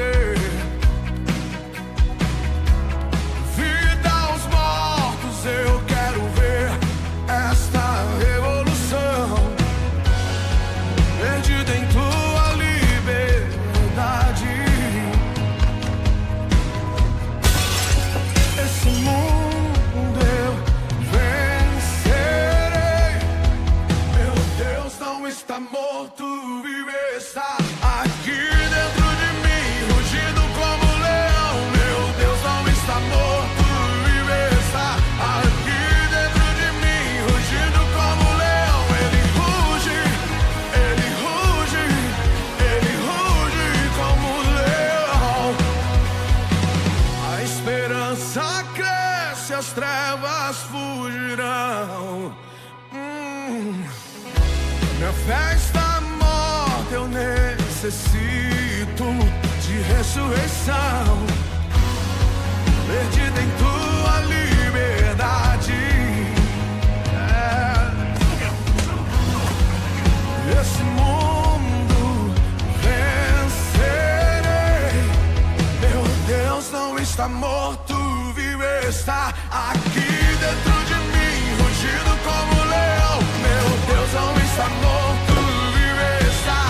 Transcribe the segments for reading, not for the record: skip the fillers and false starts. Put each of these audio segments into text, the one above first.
dizer. Vida aos mortos, eu quero ver esta revolução perdida em tua liberdade. Esse mundo eu vencerei. Meu Deus não está morto, vive, está aqui dentro de mim, rugindo como um leão. Meu Deus não está morto, vive, está aqui dentro de mim, rugindo como um leão. Ele ruge, ele ruge, ele ruge como um leão. A esperança cresce, as trevas fugirão. Minha fé está morta, eu necessito de ressurreição, perdida em tua liberdade. Esse mundo vencerei. Meu Deus não está morto, vive, está aqui dentro de mim, rugindo como um leão. Meu Deus não está morto, vive, está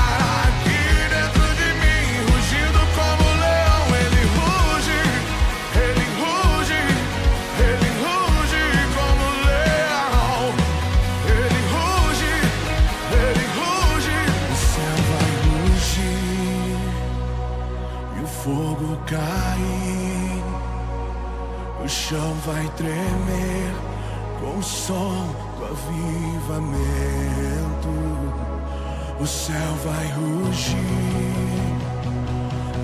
aqui dentro de mim, rugindo como um leão. Ele ruge, ele ruge, ele ruge como um leão. Ele ruge, ele ruge. O céu vai rugir e o fogo cair. O chão vai tremer com o som do avivamento. O céu vai rugir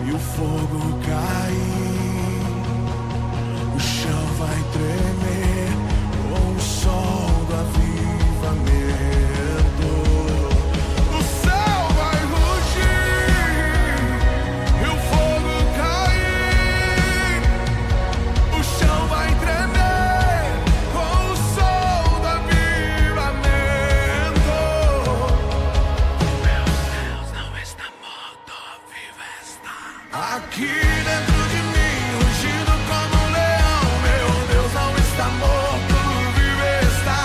e o fogo cair. O chão vai tremer com o som do avivamento. O céu vai rugir e o fogo cair. O chão vai tremer com o som do avivamento. Meu Deus não está morto, vivo está aqui dentro de mim, rugindo como um leão. Meu Deus não está morto, vivo está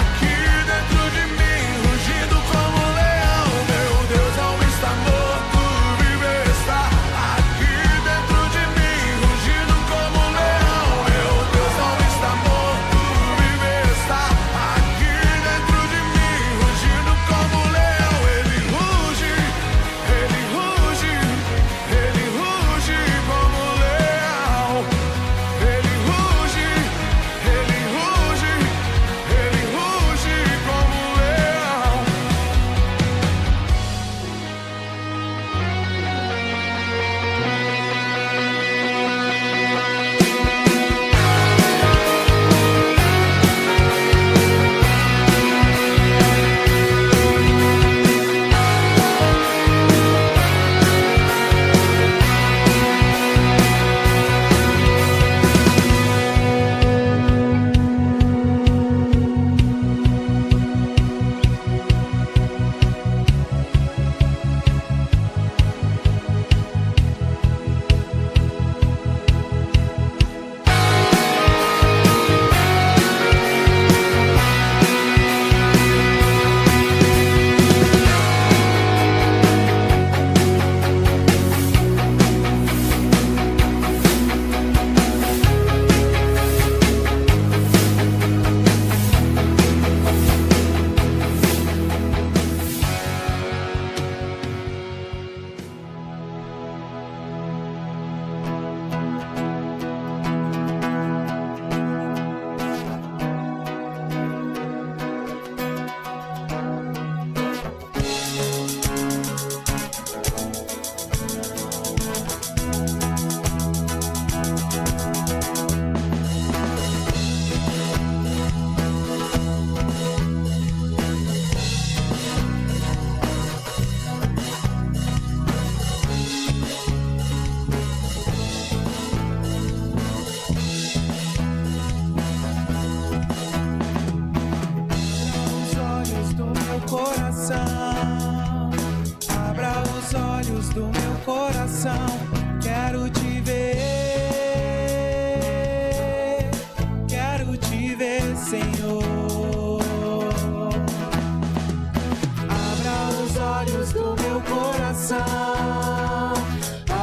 aqui dentro de mim, rugindo como um leão. Meu Deus não está morto, vivo está aqui dentro de mim, rugindo como um leão. Meu Deus não está morto, vivo está aqui dentro de mim, rugindo como um leão. Ele ruge, ele ruge, ele ruge como um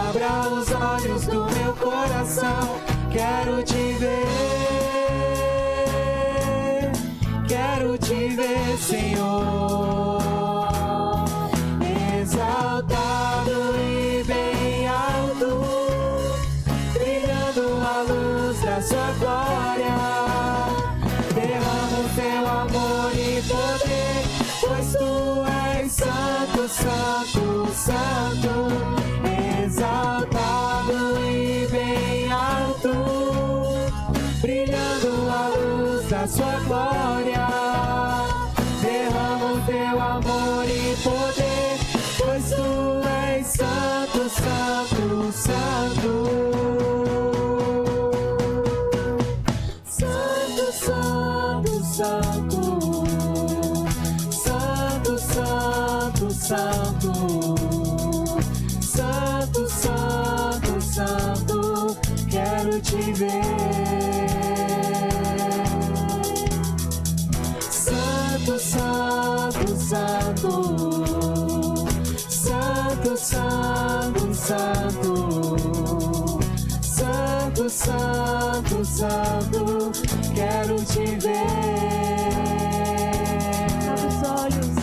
Abra os olhos do meu coração, quero te ver, quero te ver, Senhor, exaltado e bem alto, brilhando a luz da sua glória. Derrama o teu amor e poder, pois tu és santo, santo, santo, exaltado e bem alto, brilhando a luz da sua glória. Derrama o teu amor e poder, pois tu és santo, santo, santo. Santo, santo, santo. Santo, santo, santo. Santo, santo, santo. Quero te ver. Santo, santo, santo. Santo, santo, santo. Santo, santo, santo. Quero te ver. Abra os olhos.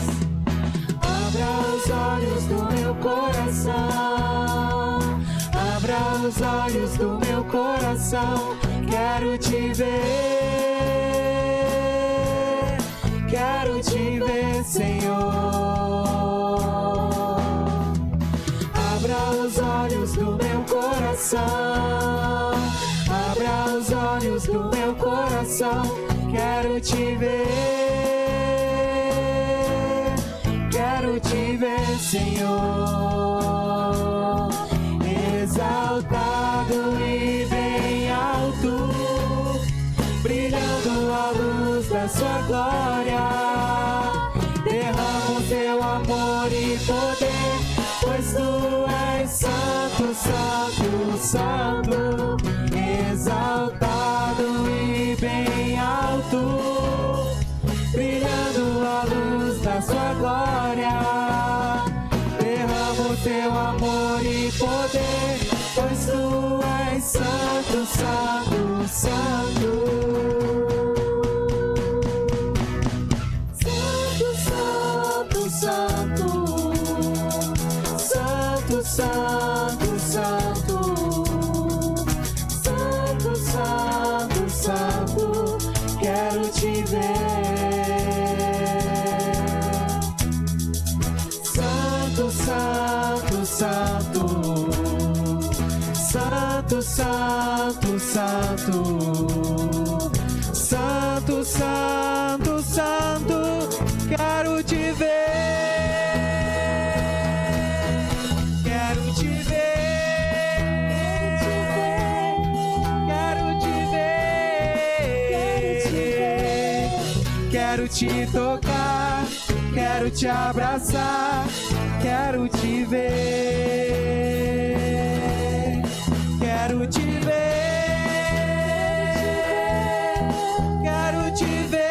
Abra os olhos do meu coração. Abra os olhos do meu coração. Quero te ver. Quero te ver, Senhor. Abra os olhos do meu coração. Abra os olhos do meu coração. Quero te ver. Quero te ver, Senhor. Exaltado e bem alto, brilhando a luz da sua glória. Derrama o teu amor e poder, pois tu és santo, santo, santo. Exaltado e bem alto, brilhando a luz da sua glória. Derrama o teu amor e poder, pois tu és santo, santo, santo. Santo, santo, santo. Santo, santo, santo. Santo, santo, santo. Quero te ver. Santo, santo, santo. Santo, santo, santo. Santo, santo, santo. Quero te ver. Quero te ver. Quero te ver. Quero te tocar. Quero te abraçar. Quero te ver. Quero te ver. Quero te ver.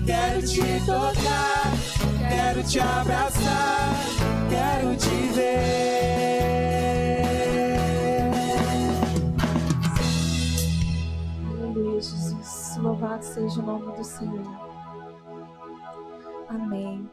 Quero te tocar. Quero te abraçar. Quero te ver. Aleluia, Jesus. Louvado seja o nome do Senhor. Amém.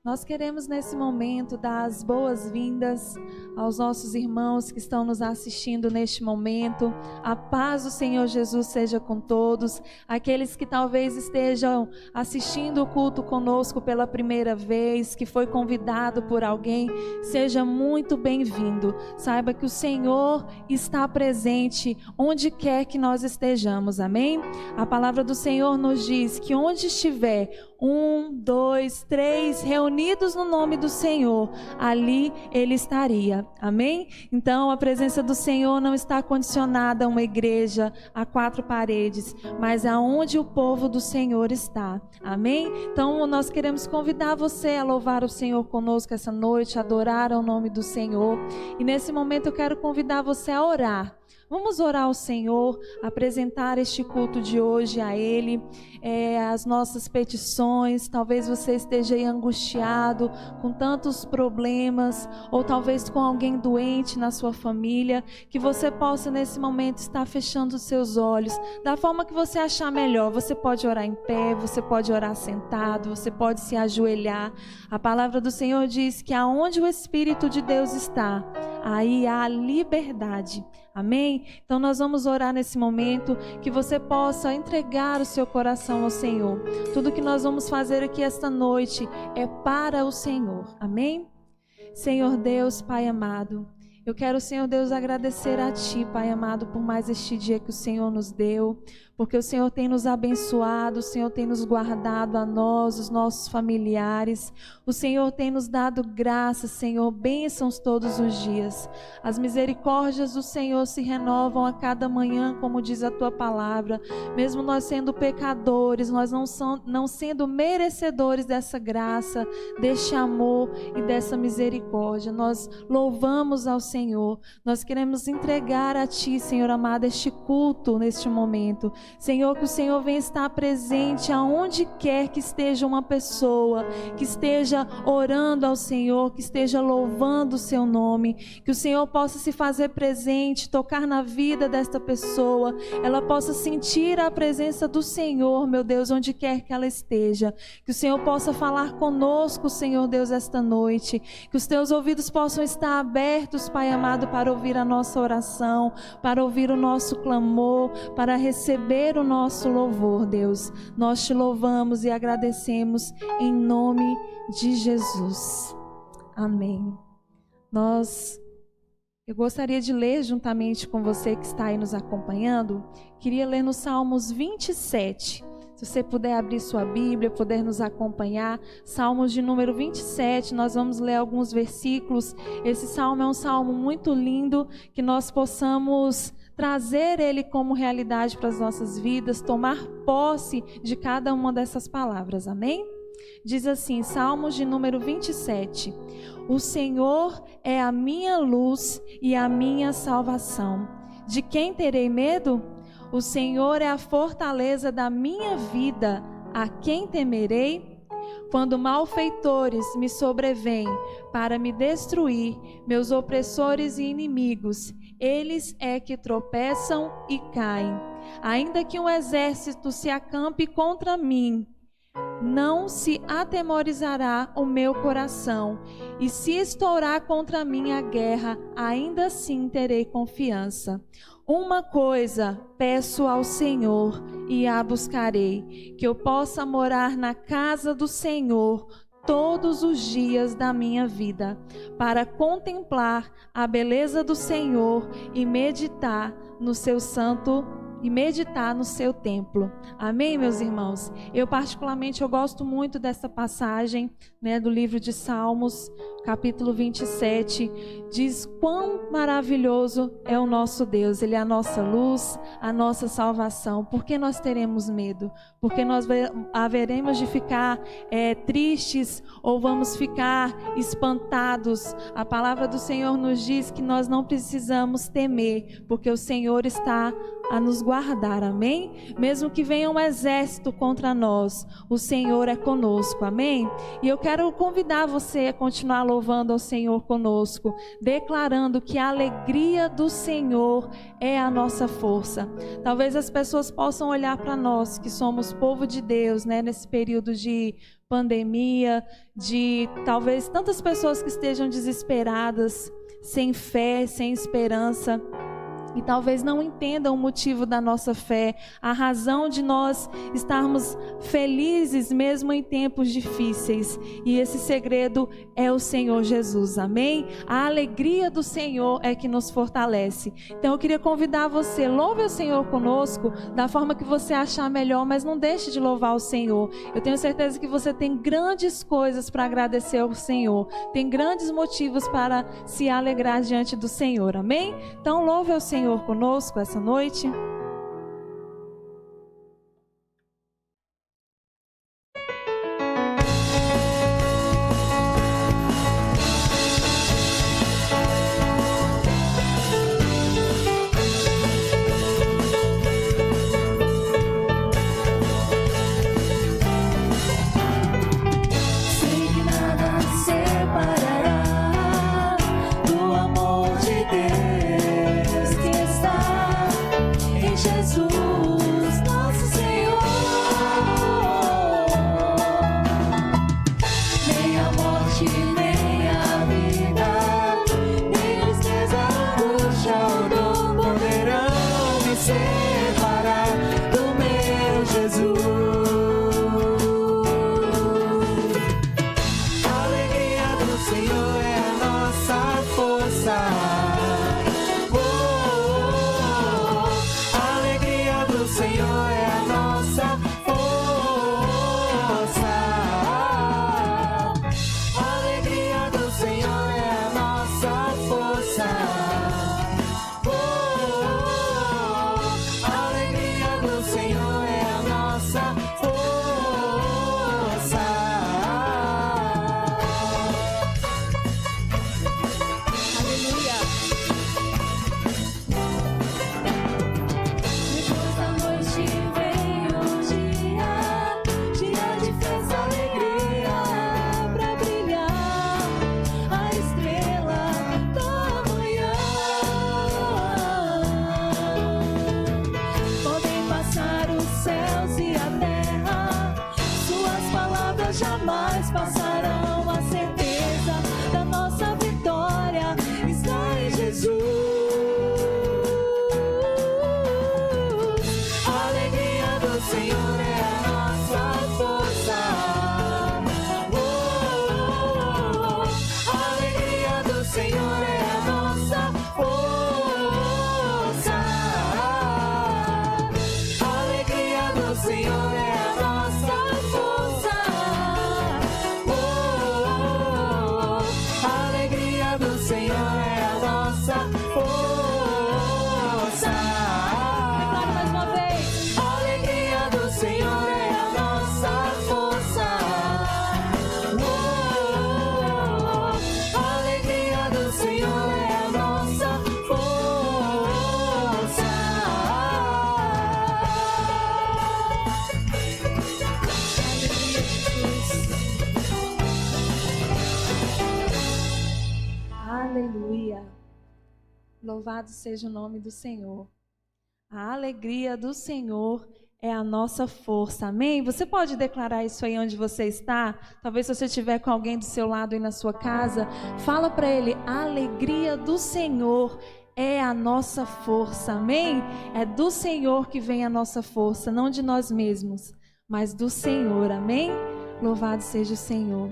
Nós queremos nesse momento dar as boas-vindas aos nossos irmãos que estão nos assistindo neste momento. A paz do Senhor Jesus seja com todos. Aqueles que talvez estejam assistindo o culto conosco pela primeira vez, que foi convidado por alguém, seja muito bem-vindo. Saiba que o Senhor está presente onde quer que nós estejamos, amém? A palavra do Senhor nos diz que onde estiver 1, 2, 3 reunidos no nome do Senhor, ali Ele estaria, amém? Então a presença do Senhor não está condicionada a uma igreja, a 4 paredes, mas aonde o povo do Senhor está, amém? Então nós queremos convidar você a louvar o Senhor conosco essa noite, adorar ao nome do Senhor, e nesse momento eu quero convidar você a orar. Vamos orar ao Senhor, apresentar este culto de hoje a Ele, as nossas petições. Talvez você esteja aí angustiado, com tantos problemas, ou talvez com alguém doente na sua família, que você possa nesse momento estar fechando os seus olhos, da forma que você achar melhor. Você pode orar em pé, você pode orar sentado, você pode se ajoelhar. A palavra do Senhor diz que aonde o Espírito de Deus está, aí há liberdade. Amém? Então nós vamos orar nesse momento, que você possa entregar o seu coração ao Senhor. Tudo que nós vamos fazer aqui esta noite é para o Senhor. Amém? Senhor Deus, Pai amado, eu quero, Senhor Deus, agradecer a Ti, Pai amado, por mais este dia que o Senhor nos deu, porque o Senhor tem nos abençoado, o Senhor tem nos guardado a nós, os nossos familiares, o Senhor tem nos dado graça, Senhor, bênçãos todos os dias. As misericórdias do Senhor se renovam a cada manhã, como diz a Tua palavra, mesmo nós sendo pecadores, nós não sendo merecedores dessa graça, deste amor e dessa misericórdia. Nós louvamos ao Senhor, nós queremos entregar a Ti, Senhor amado, este culto neste momento. Senhor, que o Senhor venha estar presente aonde quer que esteja uma pessoa, que esteja orando ao Senhor, que esteja louvando o Seu nome, que o Senhor possa se fazer presente, tocar na vida desta pessoa, ela possa sentir a presença do Senhor, meu Deus, onde quer que ela esteja, que o Senhor possa falar conosco, Senhor Deus, esta noite, que os Teus ouvidos possam estar abertos, Pai amado, para ouvir a nossa oração, para ouvir o nosso clamor, para receber o nosso louvor, Deus. Nós Te louvamos e agradecemos em nome de Jesus. Amém. Eu gostaria de ler juntamente com você que está aí nos acompanhando. Queria ler no Salmos 27. Se você puder abrir sua Bíblia, poder nos acompanhar, Salmos de número 27, nós vamos ler alguns versículos. Esse salmo é um salmo muito lindo, que nós possamos trazer ele como realidade para as nossas vidas, tomar posse de cada uma dessas palavras, amém? Diz assim, Salmos de número 27, o Senhor é a minha luz e a minha salvação. De quem terei medo? O Senhor é a fortaleza da minha vida, a quem temerei? Quando malfeitores me sobrevêm para me destruir, meus opressores e inimigos, eles é que tropeçam e caem. Ainda que um exército se acampe contra mim, não se atemorizará o meu coração, e se estourar contra mim a guerra, ainda assim terei confiança. Uma coisa peço ao Senhor e a buscarei, que eu possa morar na casa do Senhor todos os dias da minha vida, para contemplar a beleza do Senhor e meditar no seu templo. Amém, meus irmãos? Eu particularmente gosto muito dessa passagem, do livro de Salmos, capítulo 27, diz quão maravilhoso é o nosso Deus. Ele é a nossa luz, a nossa salvação. Por que nós teremos medo? Porque nós haveremos de ficar tristes ou vamos ficar espantados. A palavra do Senhor nos diz que nós não precisamos temer, porque o Senhor está a nos guardar, amém? Mesmo que venha um exército contra nós, o Senhor é conosco, amém? E eu quero convidar você a continuar louvando ao Senhor conosco, declarando que a alegria do Senhor é a nossa força. Talvez as pessoas possam olhar para nós, que somos povo de Deus, nesse período de pandemia, de talvez tantas pessoas que estejam desesperadas, sem fé, sem esperança, e talvez não entendam o motivo da nossa fé, a razão de nós estarmos felizes mesmo em tempos difíceis. E esse segredo é o Senhor Jesus, amém? A alegria do Senhor é que nos fortalece. Então eu queria convidar você, louve o Senhor conosco da forma que você achar melhor, mas não deixe de louvar o Senhor. Eu tenho certeza que você tem grandes coisas para agradecer ao Senhor, tem grandes motivos para se alegrar diante do Senhor, amém? Então louve ao Senhor conosco essa noite. força. A alegria do Senhor é a nossa força. A alegria do Senhor é a nossa força. A alegria do Senhor é a nossa força. Aleluia. Depois da noite vem o dia, dia de festa, alegria, pra brilhar a estrela da manhã. Podem passar os céus e a terra, suas palavras jamais passarão. A certeza da nossa vitória está em Jesus. A alegria do Senhor é a nossa força. A alegria do Senhor é a nossa força. A alegria do Senhor é a nossa força. A alegria do Senhor é a nossa força. Declare mais uma vez. A alegria do Senhor é a nossa força. A alegria do Senhor é a nossa força. Aleluia. Louvado seja o nome do Senhor. A alegria do Senhor é a nossa força. Amém? Você pode declarar isso aí onde você está? Talvez se você estiver com alguém do seu lado aí na sua casa, fala para ele: a alegria do Senhor é a nossa força. Amém? É do Senhor que vem a nossa força, não de nós mesmos, mas do Senhor. Amém? Louvado seja o Senhor.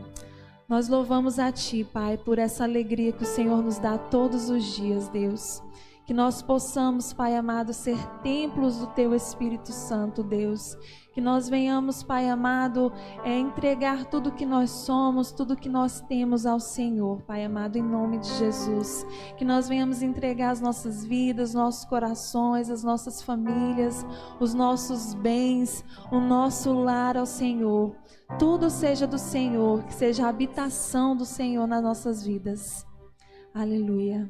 Nós louvamos a Ti, Pai, por essa alegria que o Senhor nos dá todos os dias, Deus. Que nós possamos, Pai amado, ser templos do Teu Espírito Santo, Deus. Que nós venhamos, Pai amado, entregar tudo que nós somos, tudo que nós temos ao Senhor, Pai amado, em nome de Jesus. Que nós venhamos entregar as nossas vidas, nossos corações, as nossas famílias, os nossos bens, o nosso lar ao Senhor. Tudo seja do Senhor, que seja a habitação do Senhor nas nossas vidas. Aleluia.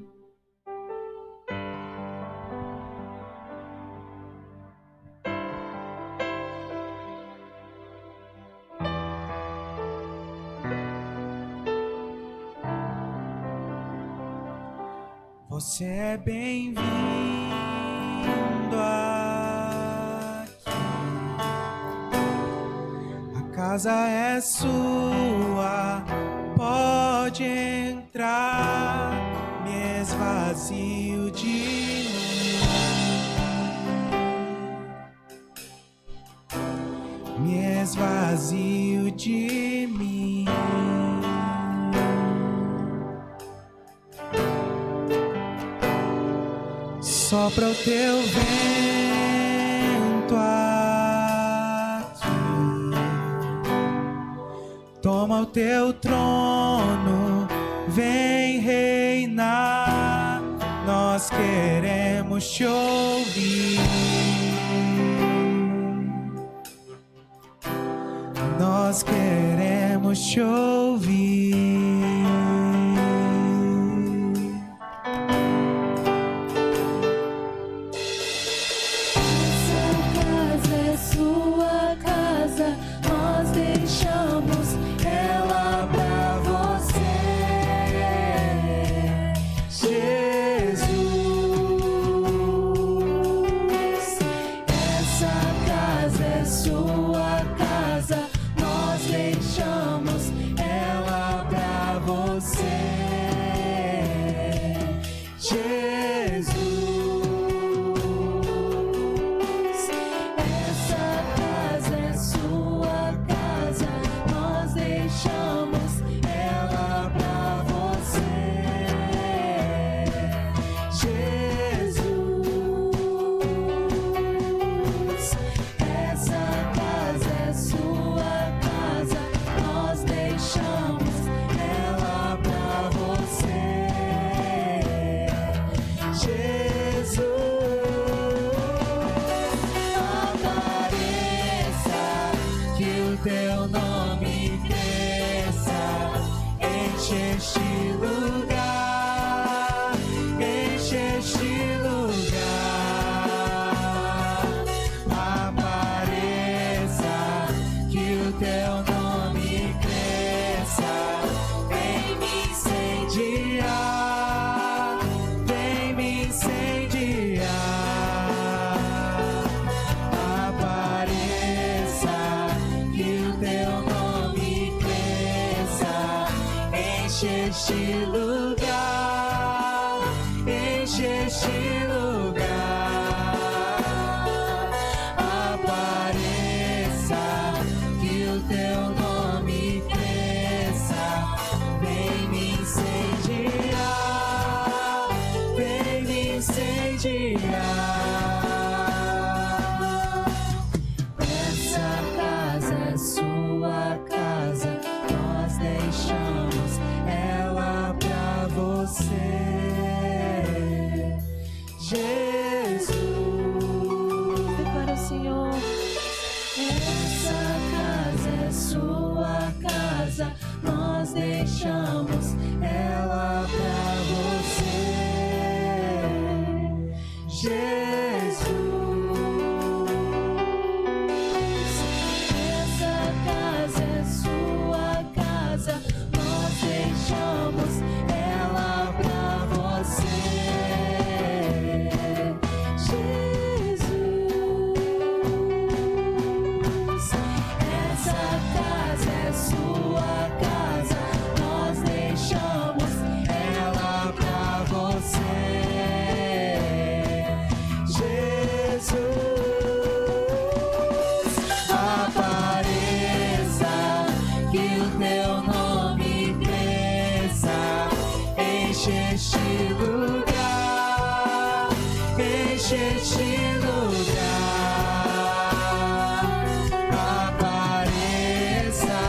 Você é bem-vindo aqui. A casa é sua, pode entrar. Me esvazio de mim. Me esvazio de mim. Sopra o teu vento aqui, toma o teu trono, vem reinar. Nós queremos te ouvir, nós queremos te ouvir. Sua casa, nós deixamos você, Jesus. Declara o Senhor. Essa casa é sua casa, nós deixamos ela pra você, Jesus. Essa casa é sua casa, nós deixamos ela pra você, Jesus. Essa casa é sua casa, nós deixamos ela pra você, Jesus. Apareça, que o teu nome cresça, enche este lugar, enche este lugar. Apareça,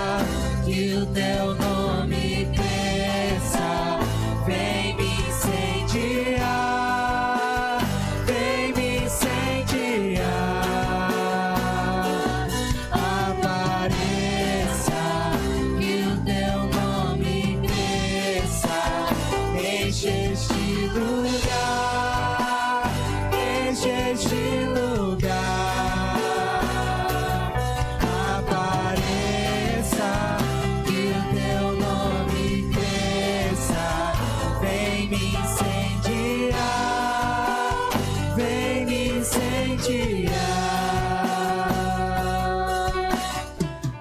que o teu nome cresça, vem me incendiar, vem me incendiar. Apareça, que o teu nome cresça, enche este lugar, enche este lugar. Apareça, que o teu nome cresça, vem me incendiar, vem me incendiar.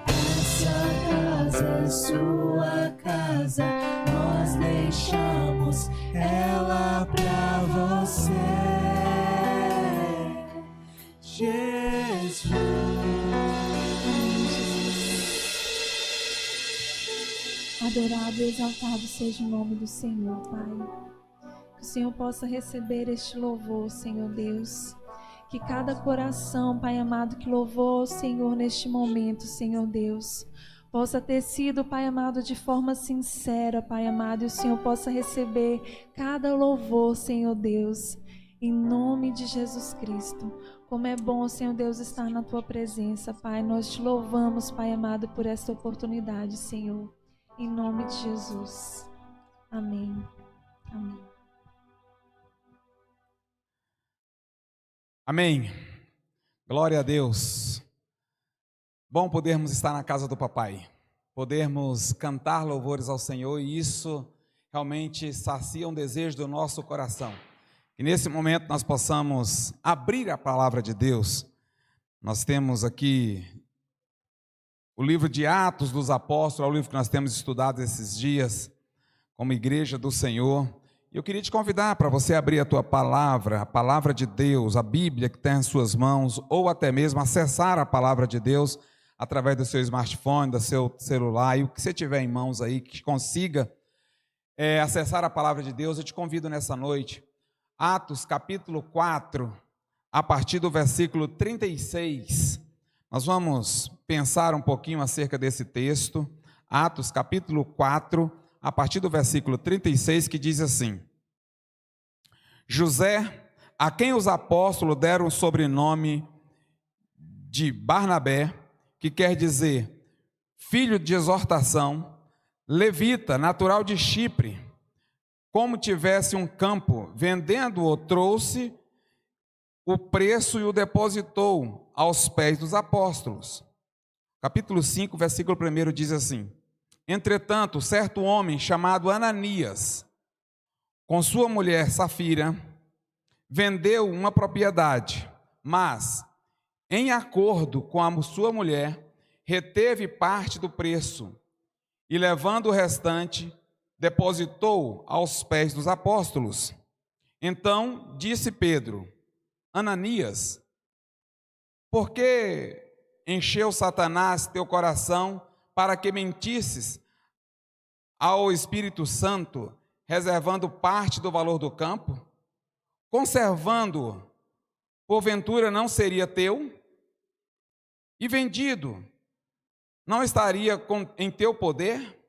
Essa casa é sua casa, nós deixamos ela pra você, Jesus. Adorado e exaltado seja o nome do Senhor, Pai. Que o Senhor possa receber este louvor, Senhor Deus. Que cada coração, Pai amado, que louvou o Senhor neste momento, Senhor Deus, possa ter sido, Pai amado, de forma sincera, Pai amado, e o Senhor possa receber cada louvor, Senhor Deus, em nome de Jesus Cristo. Como é bom, Senhor Deus, estar na Tua presença, Pai. Nós te louvamos, Pai amado, por esta oportunidade, Senhor. Em nome de Jesus. Amém. Amém. Amém. Glória a Deus. Bom podermos estar na casa do Papai, podermos cantar louvores ao Senhor, e isso realmente sacia um desejo do nosso coração. Que nesse momento nós possamos abrir a palavra de Deus. Nós temos aqui o livro de Atos dos Apóstolos, é o livro que nós temos estudado esses dias como igreja do Senhor. E eu queria te convidar para você abrir a tua palavra, a palavra de Deus, a Bíblia que tem em suas mãos, ou até mesmo acessar a palavra de Deus através do seu smartphone, do seu celular, e o que você tiver em mãos aí, que consiga acessar a palavra de Deus. Eu te convido nessa noite, Atos capítulo 4, a partir do versículo 36, nós vamos pensar um pouquinho acerca desse texto. Atos capítulo 4, a partir do versículo 36, que diz assim: José, a quem os apóstolos deram o sobrenome de Barnabé, que quer dizer filho de exortação, levita, natural de Chipre, como tivesse um campo, vendendo-o, trouxe o preço e o depositou aos pés dos apóstolos. Capítulo 5, versículo 1 diz assim: Entretanto, certo homem chamado Ananias, com sua mulher Safira, vendeu uma propriedade, mas, em acordo com a sua mulher, reteve parte do preço e, levando o restante, depositou aos pés dos apóstolos. Então disse Pedro: Ananias, por que encheu Satanás teu coração para que mentisses ao Espírito Santo, reservando parte do valor do campo? Conservando-o, porventura não seria teu? E vendido, não estaria em teu poder?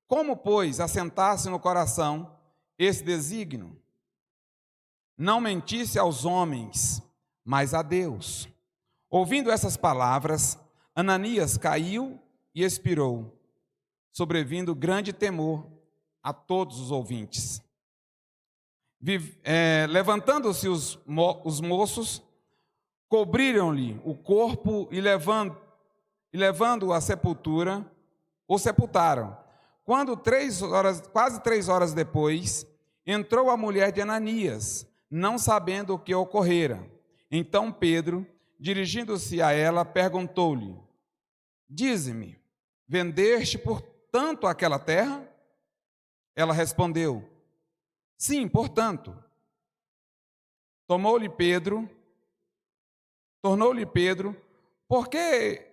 Como, pois, assentasse no coração esse desígnio? Não mentisse aos homens, mas a Deus. Ouvindo essas palavras, Ananias caiu e expirou, sobrevindo grande temor a todos os ouvintes. Levantando-se os moços, cobriram-lhe o corpo e levando-o à sepultura, o sepultaram. Quando quase 3 horas depois, entrou a mulher de Ananias, não sabendo o que ocorrera. Então Pedro, dirigindo-se a ela, perguntou-lhe: dize-me, vendeste por tanto aquela terra? Ela respondeu: sim, portanto. Tornou-lhe Pedro, por que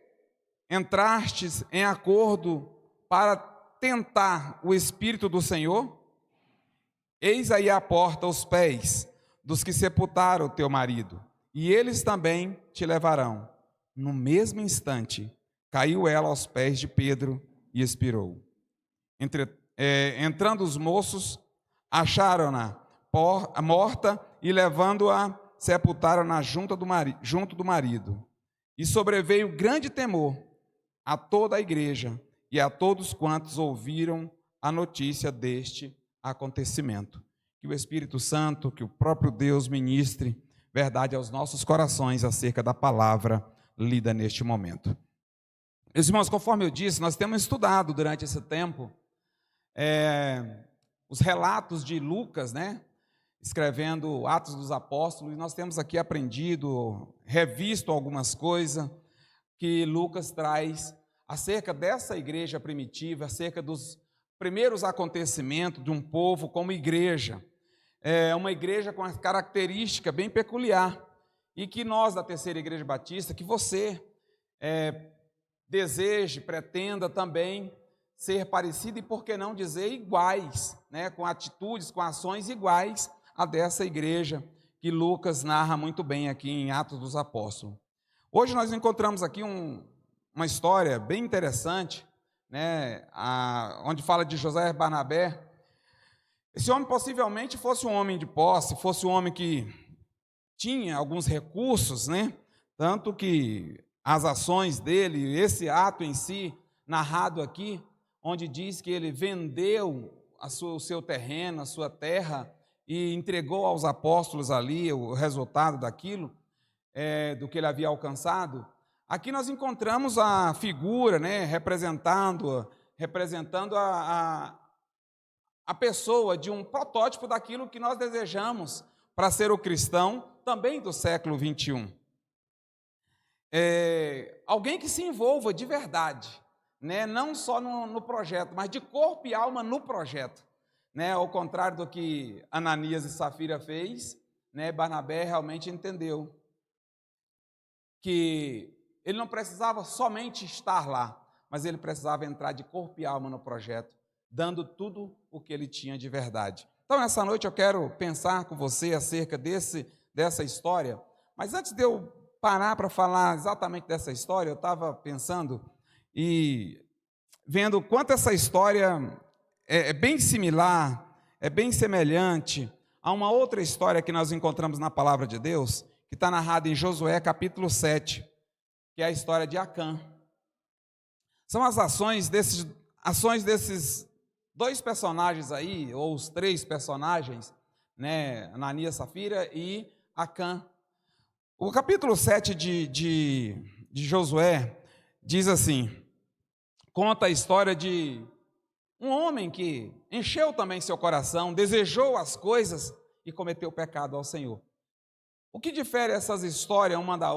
entrastes em acordo para tentar o Espírito do Senhor? Eis aí a porta aos pés dos que sepultaram o teu marido, e eles também te levarão. No mesmo instante, caiu ela aos pés de Pedro e expirou. Entrando os moços, acharam-na morta e, levando-a, sepultaram-na junto do marido. E sobreveio grande temor a toda a igreja e a todos quantos ouviram a notícia deste acontecimento. Que o Espírito Santo, que o próprio Deus ministre verdade aos nossos corações acerca da palavra lida neste momento. Meus irmãos, conforme eu disse, nós temos estudado durante esse tempo os relatos de Lucas, né? Escrevendo Atos dos Apóstolos, e nós temos aqui aprendido, revisto algumas coisas que Lucas traz acerca dessa igreja primitiva, acerca dos primeiros acontecimentos de um povo como igreja. É uma igreja com uma característica bem peculiar, e que nós da Terceira Igreja Batista, que você deseje, pretenda também ser parecido e, por que não dizer, iguais, né? Com atitudes, com ações iguais a dessa igreja que Lucas narra muito bem aqui em Atos dos Apóstolos. Hoje nós encontramos aqui uma história bem interessante, né? Onde fala de José e Barnabé. Esse homem possivelmente fosse um homem de posse, fosse um homem que tinha alguns recursos, né? Tanto que as ações dele, esse ato em si, narrado aqui, onde diz que ele vendeu o seu terreno, a sua terra, e entregou aos apóstolos ali o resultado daquilo, do que ele havia alcançado. Aqui nós encontramos a figura, né, representando a pessoa de um protótipo daquilo que nós desejamos para ser o cristão também do século 21. Alguém que se envolva de verdade, né, não só no projeto, mas de corpo e alma no projeto, né, ao contrário do que Ananias e Safira fez, né, Barnabé realmente entendeu que ele não precisava somente estar lá, mas ele precisava entrar de corpo e alma no projeto, dando tudo o que ele tinha de verdade. Então, essa noite eu quero pensar com você acerca dessa história, mas antes de eu parar para falar exatamente dessa história, eu estava pensando e vendo quanto essa história é bem similar, é bem semelhante a uma outra história que nós encontramos na Palavra de Deus, que está narrada em Josué capítulo 7, que é a história de Acã. São as ações desses dois personagens aí, ou os três personagens, né, Ananias, Safira e Acã. O capítulo 7 de Josué diz assim, conta a história de um homem que encheu também seu coração, desejou as coisas e cometeu pecado ao Senhor. O que difere essas histórias uma da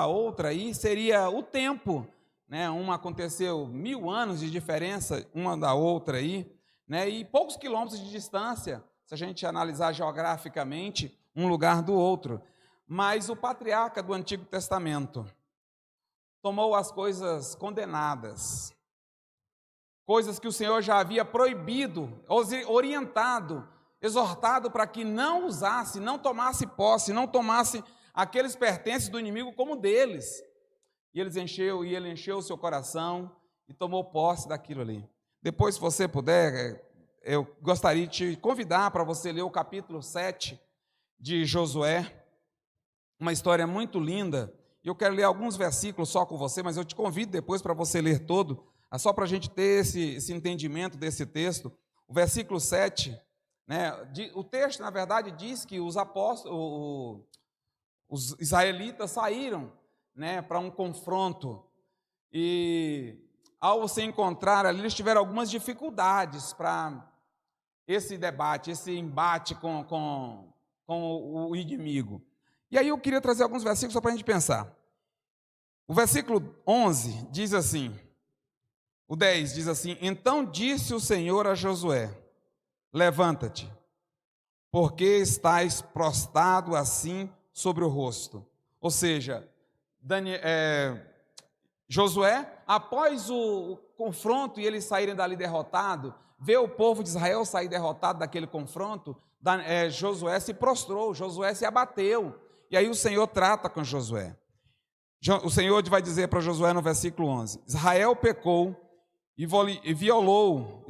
outra aí seria o tempo, né? Uma aconteceu 1000 anos de diferença uma da outra aí, né? E poucos quilômetros de distância, se a gente analisar geograficamente um lugar do outro. Mas o patriarca do Antigo Testamento tomou as coisas condenadas, coisas que o Senhor já havia proibido, orientado, exortado para que não usasse, não tomasse posse, não tomasse aqueles pertences do inimigo como deles. E ele encheu o seu coração e tomou posse daquilo ali. Depois, se você puder, eu gostaria de te convidar para você ler o capítulo 7 de Josué, uma história muito linda. Eu quero ler alguns versículos só com você, mas eu te convido depois para você ler todo, só para a gente ter esse entendimento desse texto. O versículo 7, né, o texto, na verdade, diz que os apóstolos, os israelitas saíram, né, para um confronto, e ao se encontrar ali, eles tiveram algumas dificuldades para esse debate, esse embate com o inimigo. E aí eu queria trazer alguns versículos só para a gente pensar. O versículo 11 diz assim, o 10 diz assim: então disse o Senhor a Josué, levanta-te, porque estás prostrado assim sobre o rosto. Ou seja, Josué, após o confronto e eles saírem dali derrotados, vê o povo de Israel sair derrotado daquele confronto, Josué se prostrou, Josué se abateu, e aí o Senhor trata com Josué. O Senhor vai dizer para Josué no versículo 11, Israel pecou e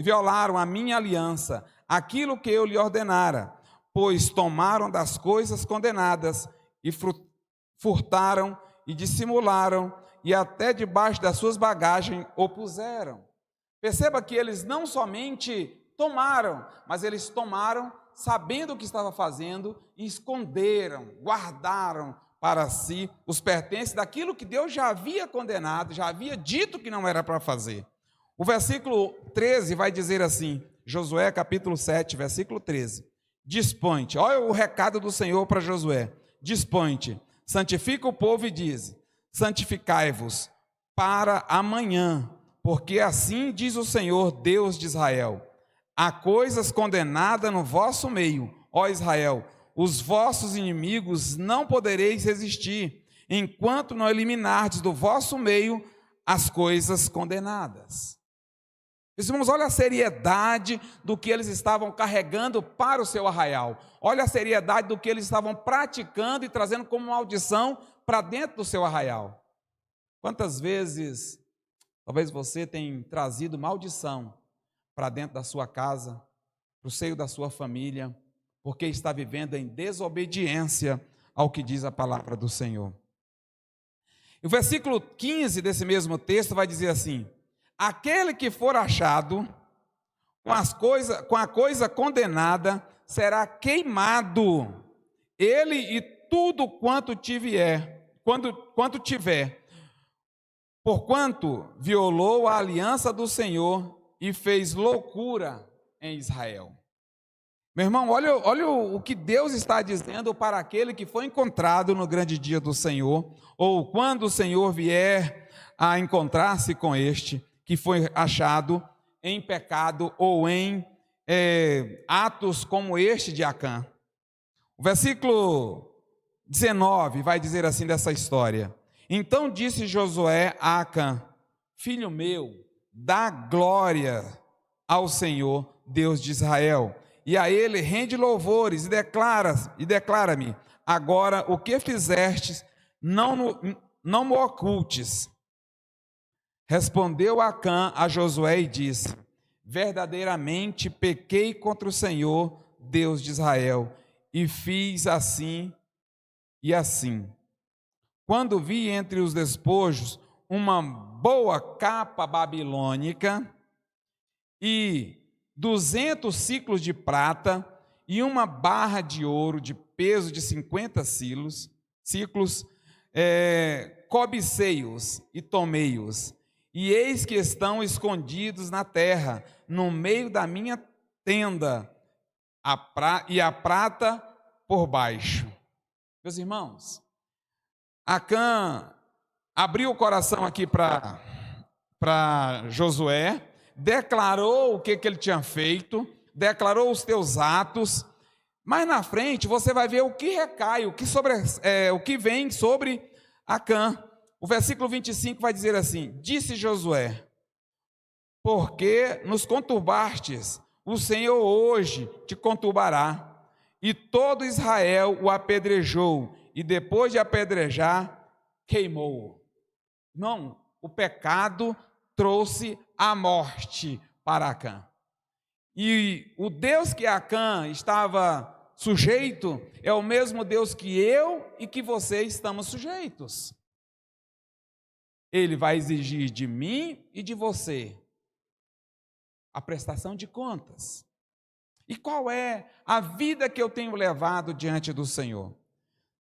violaram a minha aliança, aquilo que eu lhe ordenara, pois tomaram das coisas condenadas e furtaram e dissimularam, e até debaixo das suas bagagens o puseram. Perceba que eles não somente tomaram, mas eles tomaram sabendo o que estava fazendo e esconderam, guardaram para si os pertences daquilo que Deus já havia condenado, já havia dito que não era para fazer. O versículo 13 vai dizer assim, Josué capítulo 7, versículo 13, dispõe-te, olha o recado do Senhor para Josué, dispõe-te, santifica o povo e diz, santificai-vos para amanhã, porque assim diz o Senhor, Deus de Israel, há coisas condenadas no vosso meio, ó Israel, os vossos inimigos não podereis resistir, enquanto não eliminardes do vosso meio as coisas condenadas. Meus irmãos, olha a seriedade do que eles estavam carregando para o seu arraial, olha a seriedade do que eles estavam praticando e trazendo como maldição para dentro do seu arraial. Quantas vezes, talvez você tenha trazido maldição para dentro da sua casa, para o seio da sua família, porque está vivendo em desobediência ao que diz a palavra do Senhor. E o versículo 15 desse mesmo texto vai dizer assim, aquele que for achado com a coisa condenada será queimado, ele e tudo quanto tiver, porquanto violou a aliança do Senhor e fez loucura em Israel. Meu irmão, olha o que Deus está dizendo para aquele que foi encontrado no grande dia do Senhor, ou quando o Senhor vier a encontrar-se com este, que foi achado em pecado ou em atos como este de Acã. O versículo 19 vai dizer assim dessa história, então disse Josué a Acã, filho meu, dá glória ao Senhor, Deus de Israel, e a ele rende louvores e declara-me, agora o que fizestes, não me ocultes. Respondeu Acã a Josué e disse, verdadeiramente pequei contra o Senhor, Deus de Israel, e fiz assim e assim. Quando vi entre os despojos uma boa capa babilônica e 200 ciclos de prata e uma barra de ouro de peso de 50 ciclos, cobicei-os e tomei-os, e eis que estão escondidos na terra, no meio da minha tenda, e a prata por baixo. Meus irmãos, Acã abriu o coração aqui para Josué, declarou o que ele tinha feito, declarou os teus atos, mas na frente você vai ver o que recai, o que vem sobre Acã. O versículo 25 vai dizer assim, disse Josué, porque nos conturbastes, o Senhor hoje te conturbará, e todo Israel o apedrejou, e depois de apedrejar, queimou-o. Não, o pecado trouxe a morte para Acã. E o Deus que Acã estava sujeito é o mesmo Deus que eu e que você estamos sujeitos. Ele vai exigir de mim e de você a prestação de contas. E qual é a vida que eu tenho levado diante do Senhor?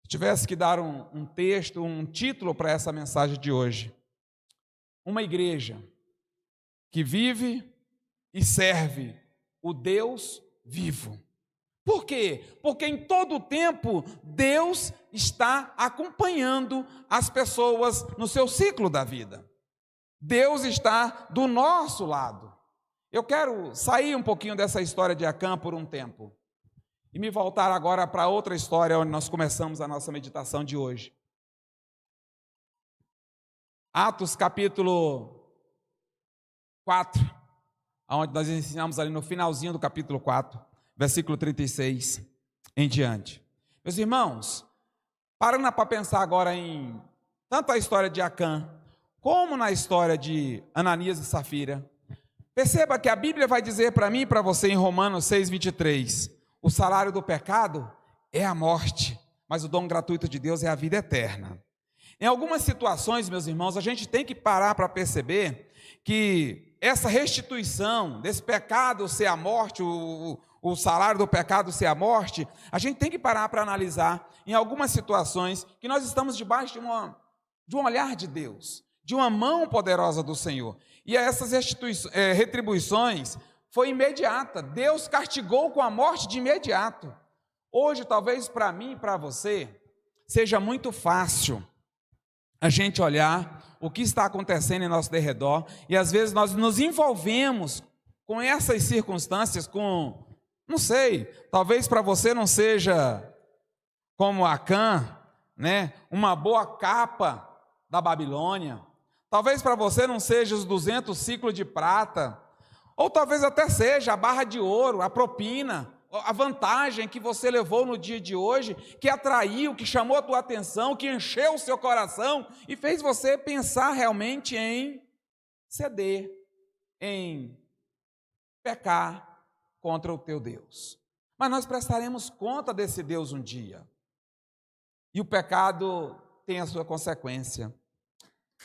Se tivesse que dar um texto, um título para essa mensagem de hoje: uma igreja que vive e serve o Deus vivo. Por quê? Porque em todo o tempo Deus está acompanhando as pessoas no seu ciclo da vida. Deus está do nosso lado. Eu quero sair um pouquinho dessa história de Acã por um tempo e me voltar agora para outra história onde nós começamos a nossa meditação de hoje. Atos capítulo 4, onde nós ensinamos ali no finalzinho do capítulo 4, versículo 36 em diante. Meus irmãos, parando para pensar agora em tanto a história de Acã, como na história de Ananias e Safira, perceba que a Bíblia vai dizer para mim e para você em Romanos 6:23, o salário do pecado é a morte, mas o dom gratuito de Deus é a vida eterna. Em algumas situações, meus irmãos, a gente tem que parar para perceber que essa restituição desse pecado ser a morte, o salário do pecado ser a morte, a gente tem que parar para analisar em algumas situações que nós estamos debaixo de um olhar de Deus, de uma mão poderosa do Senhor. E essas retribuições foi imediata. Deus castigou com a morte de imediato. Hoje, talvez para mim e para você, seja muito fácil a gente olhar o que está acontecendo em nosso derredor e às vezes nós nos envolvemos com essas circunstâncias, não sei, talvez para você não seja como Acã, né, uma boa capa da Babilônia, talvez para você não seja os 200 ciclos de prata, ou talvez até seja a barra de ouro, a propina, a vantagem que você levou no dia de hoje, que atraiu, que chamou a tua atenção, que encheu o seu coração e fez você pensar realmente em ceder, em pecar contra o teu Deus. Mas nós prestaremos conta desse Deus um dia. E o pecado tem a sua consequência.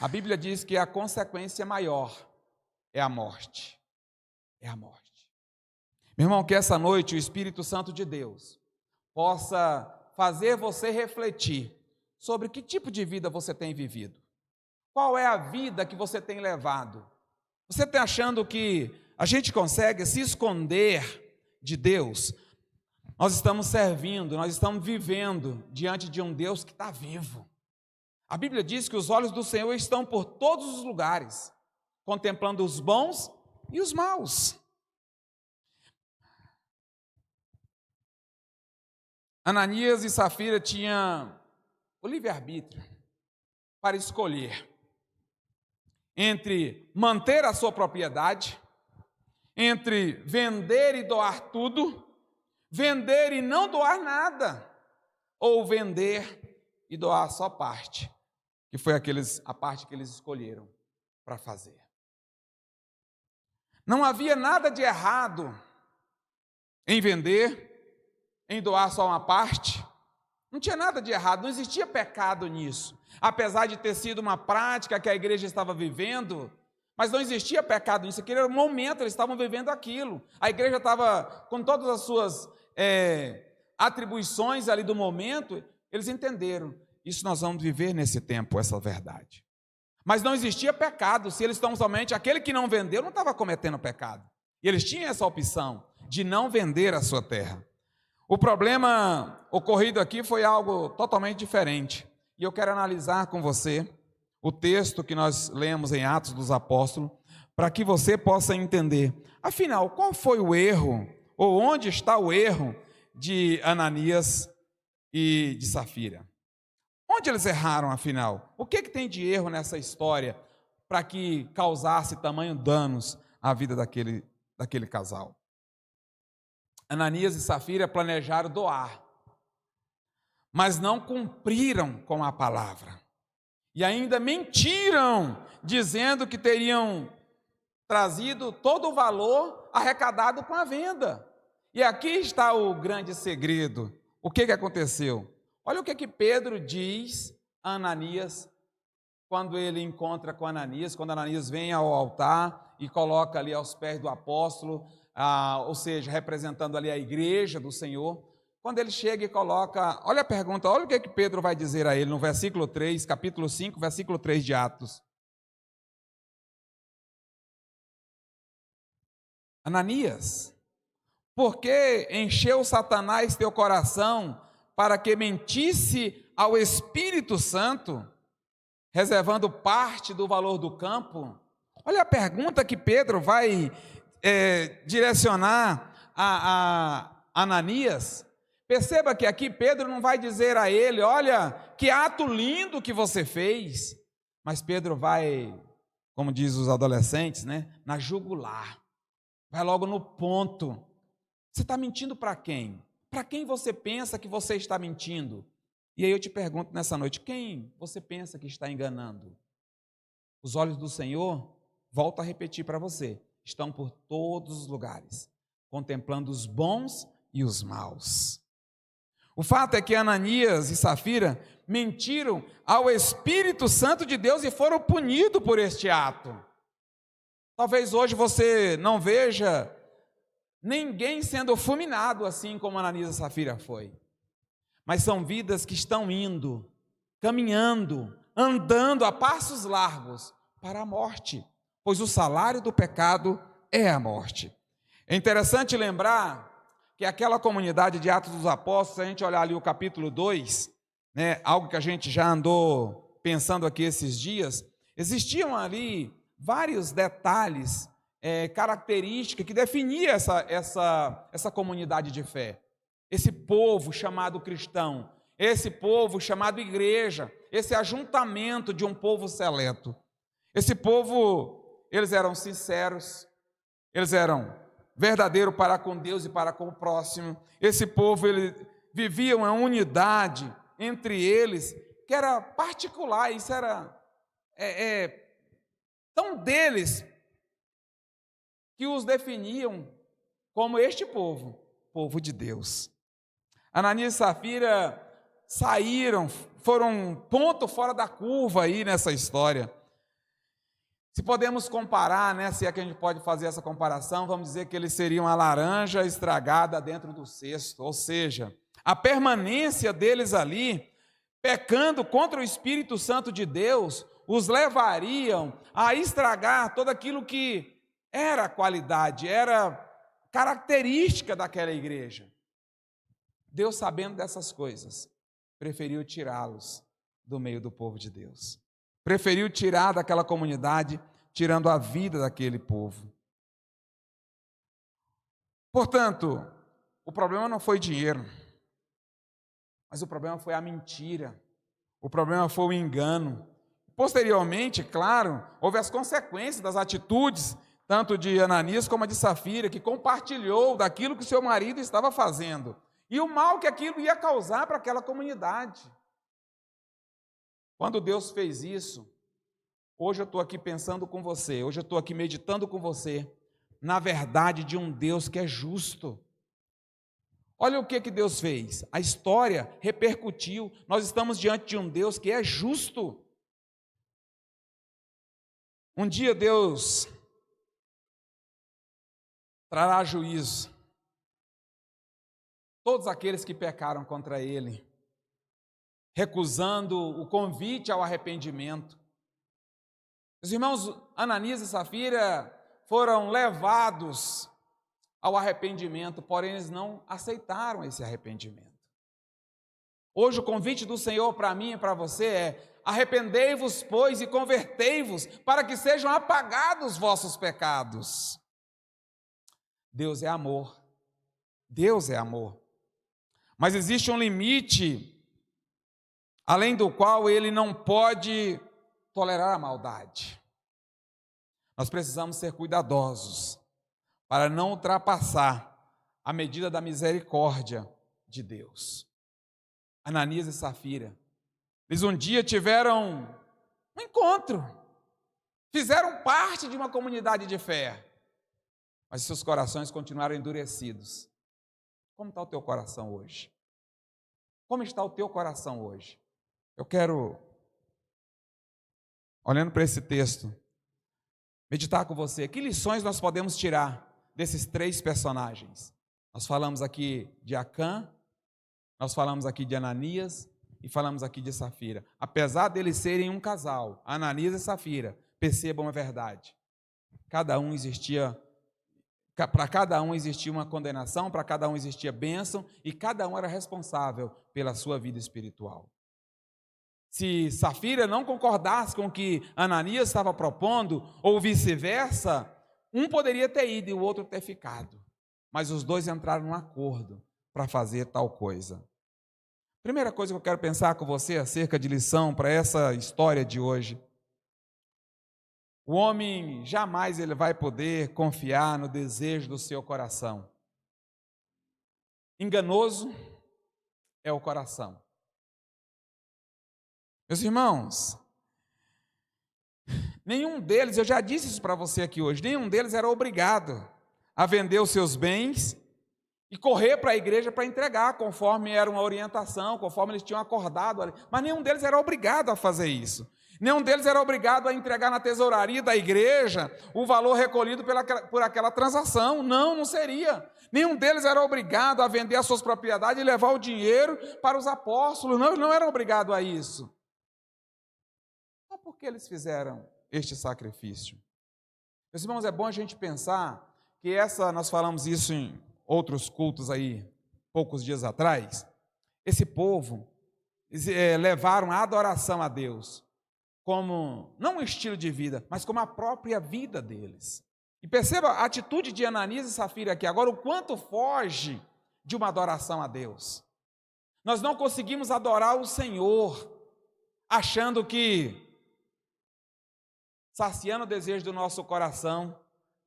A Bíblia diz que a consequência maior é a morte. É a morte. Meu irmão, que essa noite o Espírito Santo de Deus possa fazer você refletir sobre que tipo de vida você tem vivido. Qual é a vida que você tem levado? Você está achando que a gente consegue se esconder de Deus? Nós estamos servindo, nós estamos vivendo diante de um Deus que está vivo. A Bíblia diz que os olhos do Senhor estão por todos os lugares, contemplando os bons e os maus. Ananias e Safira tinham o livre-arbítrio para escolher entre manter a sua propriedade, entre vender e doar tudo, vender e não doar nada, ou vender e doar só parte, que foi a parte que eles escolheram para fazer. Não havia nada de errado em vender, em doar só uma parte. Não tinha nada de errado, não existia pecado nisso. Apesar de ter sido uma prática que a igreja estava vivendo, mas não existia pecado nisso. Aquele era o momento, eles estavam vivendo aquilo. A igreja estava com todas as suas atribuições ali do momento, eles entenderam. Isso nós vamos viver nesse tempo, essa verdade. Mas não existia pecado, se eles estão somente, aquele que não vendeu não estava cometendo pecado. E eles tinham essa opção de não vender a sua terra. O problema ocorrido aqui foi algo totalmente diferente. E eu quero analisar com você o texto que nós lemos em Atos dos Apóstolos, para que você possa entender. Afinal, qual foi o erro, ou onde está o erro de Ananias e de Safira? Onde eles erraram, afinal? O que tem de erro nessa história para que causasse tamanho danos à vida daquele casal? Ananias e Safira planejaram doar, mas não cumpriram com a palavra. E ainda mentiram, dizendo que teriam trazido todo o valor arrecadado com a venda. E aqui está o grande segredo. O que aconteceu? Olha o que Pedro diz a Ananias quando ele encontra com Ananias, quando Ananias vem ao altar e coloca ali aos pés do apóstolo, ou seja, representando ali a igreja do Senhor. Quando ele chega e coloca, olha a pergunta, olha o que Pedro vai dizer a ele no versículo 3, capítulo 5, versículo 3 de Atos. Ananias, por que encheu Satanás teu coração para que mentisse ao Espírito Santo, reservando parte do valor do campo? Olha a pergunta que Pedro vai direcionar a Ananias. Perceba que aqui Pedro não vai dizer a ele, olha, que ato lindo que você fez, mas Pedro vai, como diz os adolescentes, né, na jugular, vai logo no ponto. Você está mentindo para quem? Para quem você pensa que você está mentindo? E aí eu te pergunto nessa noite, quem você pensa que está enganando? Os olhos do Senhor, volto a repetir para você, estão por todos os lugares, contemplando os bons e os maus. O fato é que Ananias e Safira mentiram ao Espírito Santo de Deus e foram punidos por este ato. Talvez hoje você não veja ninguém sendo fulminado assim como Ananias e Safira foi. Mas são vidas que estão indo, caminhando, andando a passos largos para a morte, pois o salário do pecado é a morte. É interessante lembrar que aquela comunidade de Atos dos Apóstolos, se a gente olhar ali o capítulo 2, né, algo que a gente já andou pensando aqui esses dias, existiam ali vários detalhes, características que definiam essa comunidade de fé. Esse povo chamado cristão, esse povo chamado igreja, esse ajuntamento de um povo seleto. Esse povo, eles eram sinceros, eles eram verdadeiros para com Deus e para com o próximo. Esse povo, ele vivia uma unidade entre eles, que era particular, isso era tão deles, que os definiam como este povo, povo de Deus. Ananias e Safira saíram, foram um ponto fora da curva aí nessa história. Se podemos comparar, né, se é que a gente pode fazer essa comparação, vamos dizer que eles seriam a laranja estragada dentro do cesto, ou seja, a permanência deles ali, pecando contra o Espírito Santo de Deus, os levariam a estragar todo aquilo que era qualidade, era característica daquela igreja. Deus, sabendo dessas coisas, preferiu tirá-los do meio do povo de Deus. Preferiu tirar daquela comunidade, tirando a vida daquele povo. Portanto, o problema não foi dinheiro, mas o problema foi a mentira, o problema foi o engano. Posteriormente, claro, houve as consequências das atitudes, tanto de Ananias como a de Safira, que compartilhou daquilo que seu marido estava fazendo, e o mal que aquilo ia causar para aquela comunidade. Quando Deus fez isso, hoje eu estou aqui pensando com você, hoje eu estou aqui meditando com você, na verdade de um Deus que é justo. Olha o que Deus fez, a história repercutiu, nós estamos diante de um Deus que é justo. Um dia Deus trará juízo, todos aqueles que pecaram contra Ele, recusando o convite ao arrependimento. Os irmãos Ananias e Safira foram levados ao arrependimento, porém eles não aceitaram esse arrependimento. Hoje o convite do Senhor para mim e para você é: arrependei-vos, pois, e convertei-vos, para que sejam apagados os vossos pecados. Deus é amor. Deus é amor. Mas existe um limite além do qual Ele não pode tolerar a maldade. Nós precisamos ser cuidadosos para não ultrapassar a medida da misericórdia de Deus. Ananias e Safira, eles um dia tiveram um encontro, fizeram parte de uma comunidade de fé, mas seus corações continuaram endurecidos. Como está o teu coração hoje? Como está o teu coração hoje? Eu quero, olhando para esse texto, meditar com você. Que lições nós podemos tirar desses três personagens? Nós falamos aqui de Acã, nós falamos aqui de Ananias e falamos aqui de Safira. Apesar deles serem um casal, Ananias e Safira, percebam a verdade. Para cada um existia uma condenação, para cada um existia bênção, e cada um era responsável pela sua vida espiritual. Se Safira não concordasse com o que Ananias estava propondo, ou vice-versa, um poderia ter ido e o outro ter ficado. Mas os dois entraram num acordo para fazer tal coisa. Primeira coisa que eu quero pensar com você acerca de lição para essa história de hoje. O homem jamais ele vai poder confiar no desejo do seu coração. Enganoso é o coração. Meus irmãos, nenhum deles, eu já disse isso para você aqui hoje, nenhum deles era obrigado a vender os seus bens e correr para a igreja para entregar, conforme era uma orientação, conforme eles tinham acordado ali. Mas nenhum deles era obrigado a fazer isso. Nenhum deles era obrigado a entregar na tesouraria da igreja o valor recolhido por aquela transação. Não seria. Nenhum deles era obrigado a vender as suas propriedades e levar o dinheiro para os apóstolos. Não, eles não eram obrigados a isso. Então, por que eles fizeram este sacrifício? Meus irmãos, é bom a gente pensar que nós falamos isso em outros cultos aí, poucos dias atrás. Esse povo levaram a adoração a Deus como, não um estilo de vida, mas como a própria vida deles. E perceba a atitude de Ananias e Safira aqui agora, o quanto foge de uma adoração a Deus. Nós não conseguimos adorar o Senhor, achando que, saciando o desejo do nosso coração,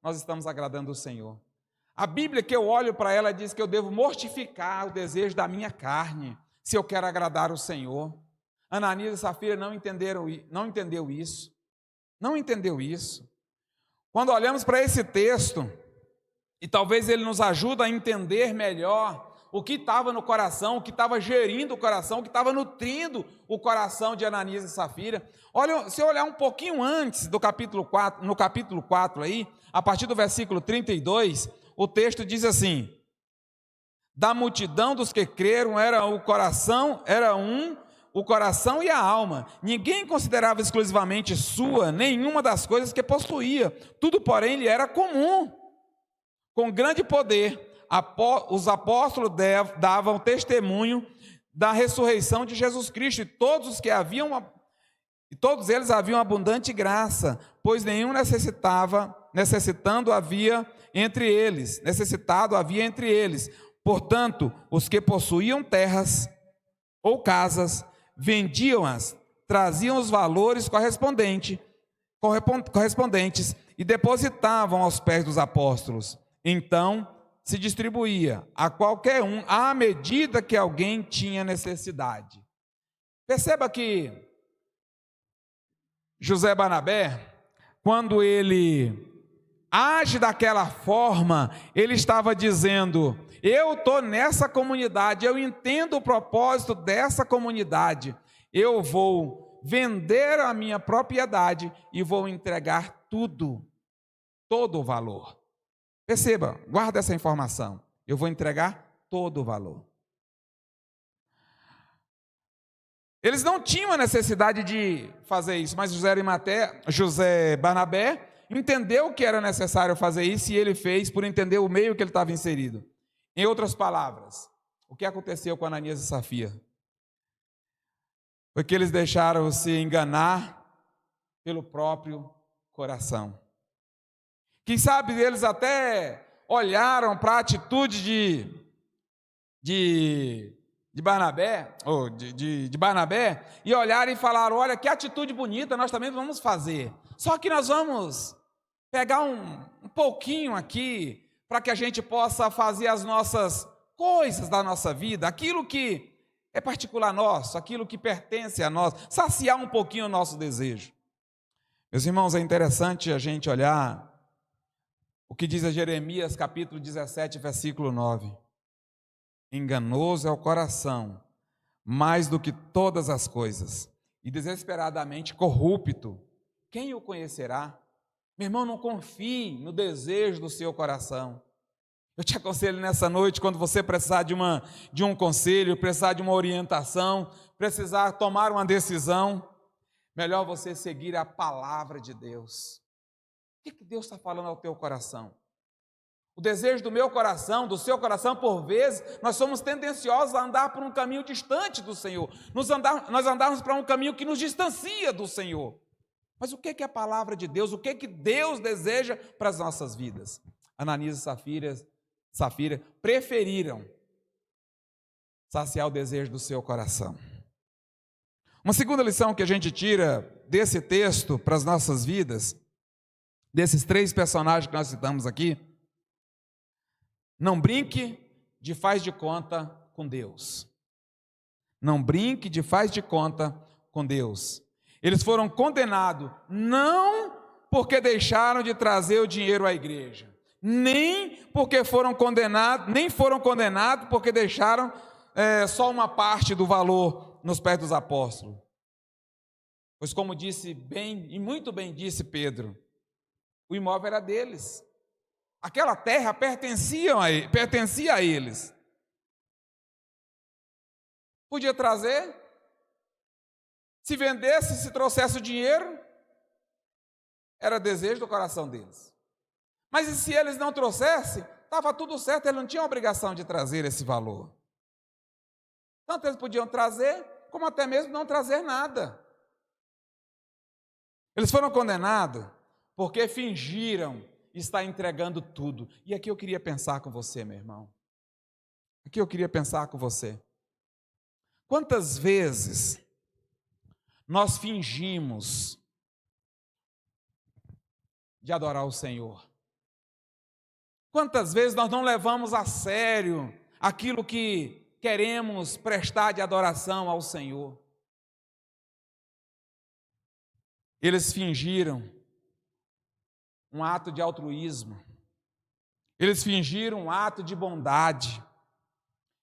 nós estamos agradando o Senhor. A Bíblia que eu olho para ela diz que eu devo mortificar o desejo da minha carne, se eu quero agradar o Senhor. Ananias e Safira não entendeu isso. Não entendeu isso. Quando olhamos para esse texto, e talvez ele nos ajude a entender melhor o que estava no coração, o que estava gerindo o coração, o que estava nutrindo o coração de Ananias e Safira. Olha, se eu olhar um pouquinho antes do capítulo 4, no capítulo 4 aí, a partir do versículo 32, o texto diz assim: da multidão dos que creram era o coração e a alma. Ninguém considerava exclusivamente sua nenhuma das coisas que possuía. Tudo, porém, lhe era comum. Com grande poder, os apóstolos davam testemunho da ressurreição de Jesus Cristo, e todos eles haviam abundante graça, pois nenhum necessitado havia entre eles. Portanto, os que possuíam terras ou casas, vendiam-as, traziam os valores correspondentes e depositavam aos pés dos apóstolos. Então, se distribuía a qualquer um à medida que alguém tinha necessidade. Perceba que José Barnabé, quando ele age daquela forma, ele estava dizendo: eu estou nessa comunidade, eu entendo o propósito dessa comunidade, eu vou vender a minha propriedade e vou entregar tudo, todo o valor. Perceba, guarda essa informação, eu vou entregar todo o valor. Eles não tinham a necessidade de fazer isso, mas José Barnabé entendeu que era necessário fazer isso e ele fez por entender o meio que ele estava inserido. Em outras palavras, o que aconteceu com Ananias e Safira? Foi que eles deixaram se enganar pelo próprio coração. Quem sabe eles até olharam para a atitude de Barnabé, e olharam e falaram: olha, que atitude bonita, nós também vamos fazer. Só que nós vamos pegar um pouquinho aqui, para que a gente possa fazer as nossas coisas da nossa vida, aquilo que é particular nosso, aquilo que pertence a nós, saciar um pouquinho o nosso desejo. Meus irmãos, é interessante a gente olhar O que diz a Jeremias, capítulo 17, versículo 9. Enganoso é o coração, mais do que todas as coisas, e desesperadamente corrupto. Quem o conhecerá? Meu irmão, não confie no desejo do seu coração. Eu te aconselho nessa noite, quando você precisar de um conselho, precisar de uma orientação, precisar tomar uma decisão, melhor você seguir a palavra de Deus. O que Deus está falando ao teu coração? O desejo do meu coração, do seu coração, por vezes, nós somos tendenciosos a andar por um caminho distante do Senhor. Nós andarmos para um caminho que nos distancia do Senhor. Mas o que é a palavra de Deus? O que Deus deseja para as nossas vidas? Ananias e Safira preferiram saciar o desejo do seu coração. Uma segunda lição que a gente tira desse texto para as nossas vidas, desses três personagens que nós citamos aqui: não brinque de faz de conta com Deus. Não brinque de faz de conta com Deus. Eles foram condenados não porque deixaram de trazer o dinheiro à igreja, nem foram condenados porque deixaram só uma parte do valor nos pés dos apóstolos. Pois como disse bem, e muito bem disse Pedro, o imóvel era deles. Aquela terra pertencia a eles. Podia trazer, se vendesse, se trouxesse o dinheiro, era desejo do coração deles. Mas e se eles não trouxessem, estava tudo certo, eles não tinham obrigação de trazer esse valor. Tanto eles podiam trazer, como até mesmo não trazer nada. Eles foram condenados porque fingiram estar entregando tudo. E aqui eu queria pensar com você, meu irmão. Aqui eu queria pensar com você. Quantas vezes nós fingimos de adorar o Senhor? Quantas vezes nós não levamos a sério aquilo que queremos prestar de adoração ao Senhor? Eles fingiram um ato de altruísmo, eles fingiram um ato de bondade,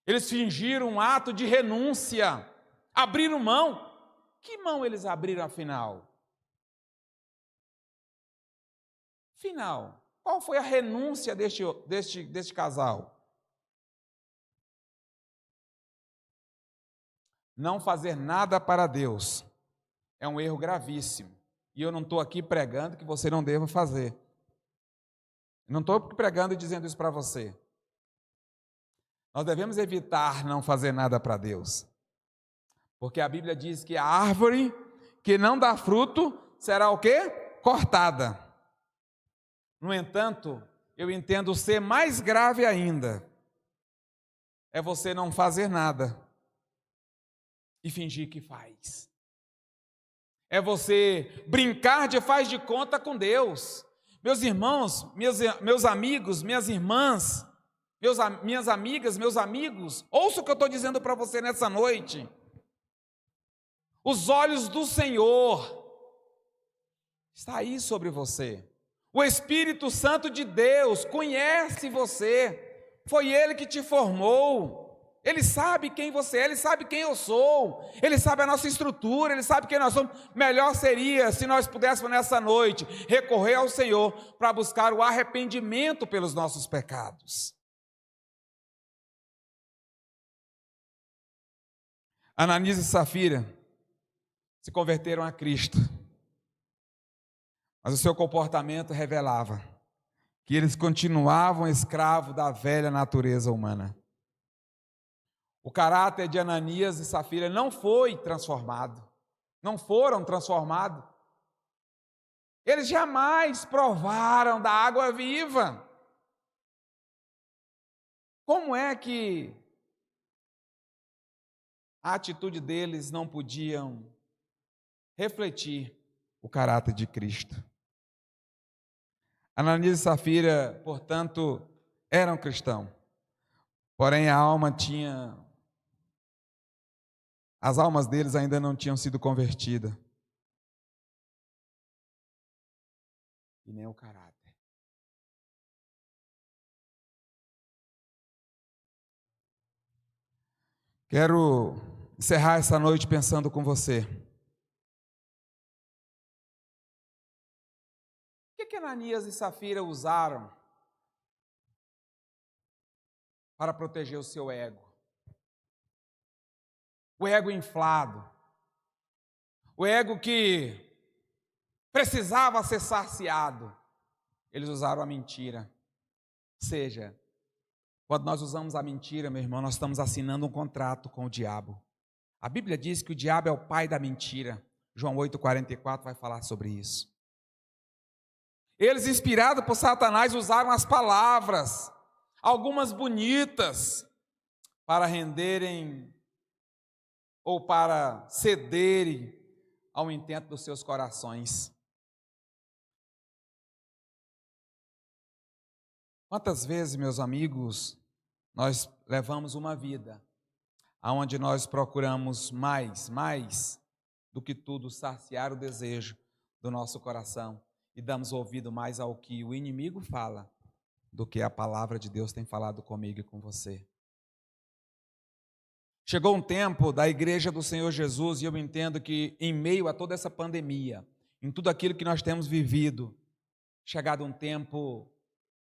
eles fingiram um ato de renúncia, abriram mão. Que mão eles abriram afinal? Qual foi a renúncia deste casal? Não fazer nada para Deus é um erro gravíssimo. E eu não estou aqui pregando que você não deva fazer. Não estou pregando e dizendo isso para você. Nós devemos evitar não fazer nada para Deus. Porque a Bíblia diz que a árvore que não dá fruto será o quê? Cortada. No entanto, eu entendo ser mais grave ainda. É você não fazer nada e fingir que faz. É você brincar de faz de conta com Deus. Meus irmãos, meus amigos, minhas irmãs, minhas amigas, meus amigos, ouça o que eu estou dizendo para você nessa noite. Os olhos do Senhor estão aí sobre você. O Espírito Santo de Deus conhece você. Foi Ele que te formou. Ele sabe quem você é, Ele sabe quem eu sou, Ele sabe a nossa estrutura, Ele sabe quem nós somos. Melhor seria se nós pudéssemos nessa noite recorrer ao Senhor para buscar o arrependimento pelos nossos pecados. Ananias e Safira se converteram a Cristo, mas o seu comportamento revelava que eles continuavam escravos da velha natureza humana. O caráter de Ananias e Safira não foi transformado, não foram transformados. Eles jamais provaram da água viva. Como é que a atitude deles não podiam refletir o caráter de Cristo? Ananias e Safira, portanto, eram cristãos, porém as almas deles ainda não tinham sido convertidas. E nem o caráter. Quero encerrar essa noite pensando com você. O que Ananias e Safira usaram para proteger o seu ego? O ego inflado. O ego que precisava ser saciado. Eles usaram a mentira. Ou seja, quando nós usamos a mentira, meu irmão, nós estamos assinando um contrato com o diabo. A Bíblia diz que o diabo é o pai da mentira. João 8,44 vai falar sobre isso. Eles, inspirados por Satanás, usaram as palavras, algumas bonitas, para renderem ou para cederem ao intento dos seus corações. Quantas vezes, meus amigos, nós levamos uma vida onde nós procuramos mais do que tudo saciar o desejo do nosso coração e damos ouvido mais ao que o inimigo fala do que a palavra de Deus tem falado comigo e com você. Chegou um tempo da igreja do Senhor Jesus, e eu entendo que em meio a toda essa pandemia, em tudo aquilo que nós temos vivido, chegado um tempo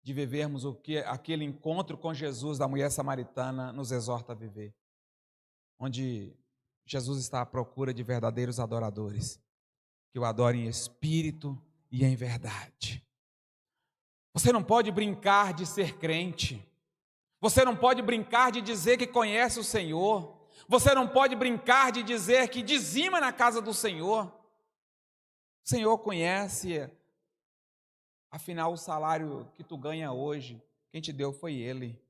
de vivermos o que aquele encontro com Jesus da mulher samaritana nos exorta a viver, onde Jesus está à procura de verdadeiros adoradores, que o adorem em espírito e em verdade. Você não pode brincar de ser crente. Você não pode brincar de dizer que conhece o Senhor. Você não pode brincar de dizer que dizima na casa do Senhor. O Senhor conhece, afinal o salário que tu ganha hoje, quem te deu foi Ele.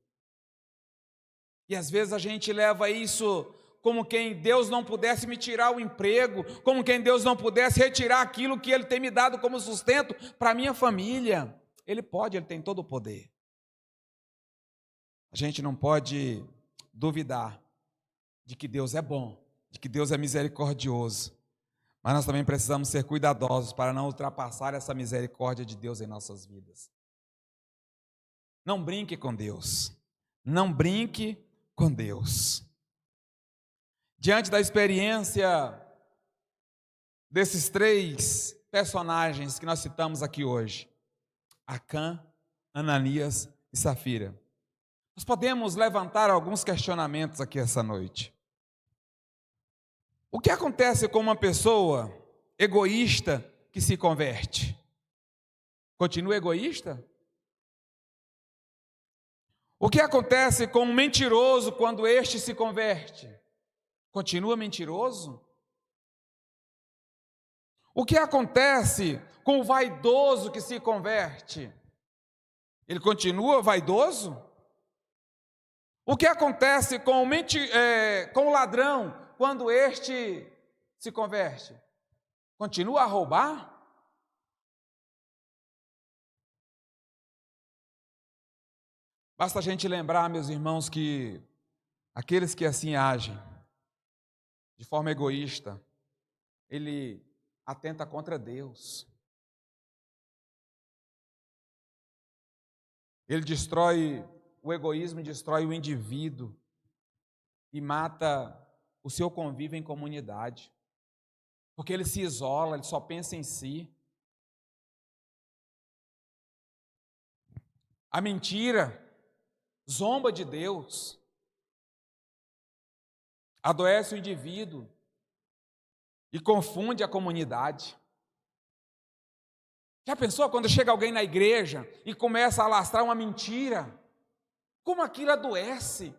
E às vezes a gente leva isso como quem Deus não pudesse me tirar o emprego, como quem Deus não pudesse retirar aquilo que Ele tem me dado como sustento para a minha família. Ele pode, Ele tem todo o poder. A gente não pode duvidar de que Deus é bom, de que Deus é misericordioso, mas nós também precisamos ser cuidadosos para não ultrapassar essa misericórdia de Deus em nossas vidas. Não brinque com Deus, não brinque com Deus. Diante da experiência desses três personagens que nós citamos aqui hoje, Acã, Ananias e Safira, nós podemos levantar alguns questionamentos aqui essa noite. O que acontece com uma pessoa egoísta que se converte? Continua egoísta? O que acontece com um mentiroso quando este se converte? Continua mentiroso? O que acontece com o vaidoso que se converte? Ele continua vaidoso? O que acontece com o ladrão quando este se converte? Continua a roubar? Basta a gente lembrar, meus irmãos, que aqueles que assim agem, de forma egoísta, ele atenta contra Deus. Ele destrói o egoísmo, destrói o indivíduo e mata o seu convívio em comunidade, porque ele se isola, ele só pensa em si. A mentira zomba de Deus, adoece o indivíduo e confunde a comunidade. Já pensou quando chega alguém na igreja e começa a alastrar uma mentira? Como aquilo adoece?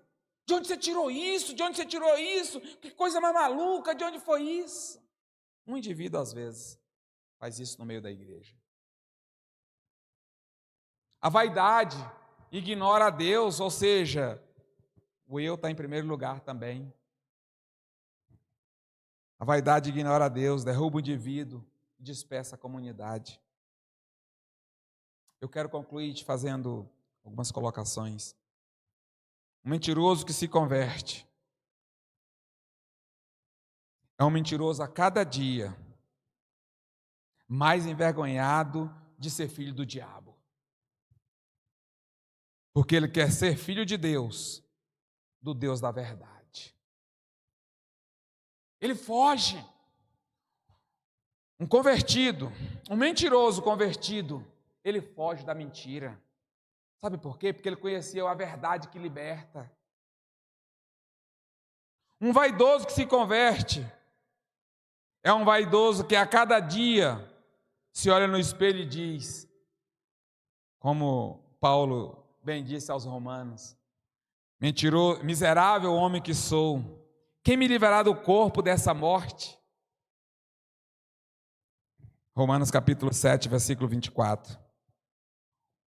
De onde você tirou isso? De onde você tirou isso? Que coisa mais maluca, de onde foi isso? Um indivíduo, às vezes, faz isso no meio da igreja. A vaidade ignora a Deus, ou seja, o eu está em primeiro lugar também. A vaidade ignora a Deus, derruba o indivíduo e dispersa a comunidade. Eu quero concluir te fazendo algumas colocações. Um mentiroso que se converte é um mentiroso a cada dia, mais envergonhado de ser filho do diabo. Porque ele quer ser filho de Deus, do Deus da verdade. Ele foge. Um convertido, um mentiroso convertido, ele foge da mentira. Sabe por quê? Porque ele conheceu a verdade que liberta. Um vaidoso que se converte é um vaidoso que a cada dia se olha no espelho e diz, como Paulo bem disse aos Romanos, mentiroso, miserável homem que sou, quem me livrará do corpo dessa morte? Romanos capítulo 7, versículo 24.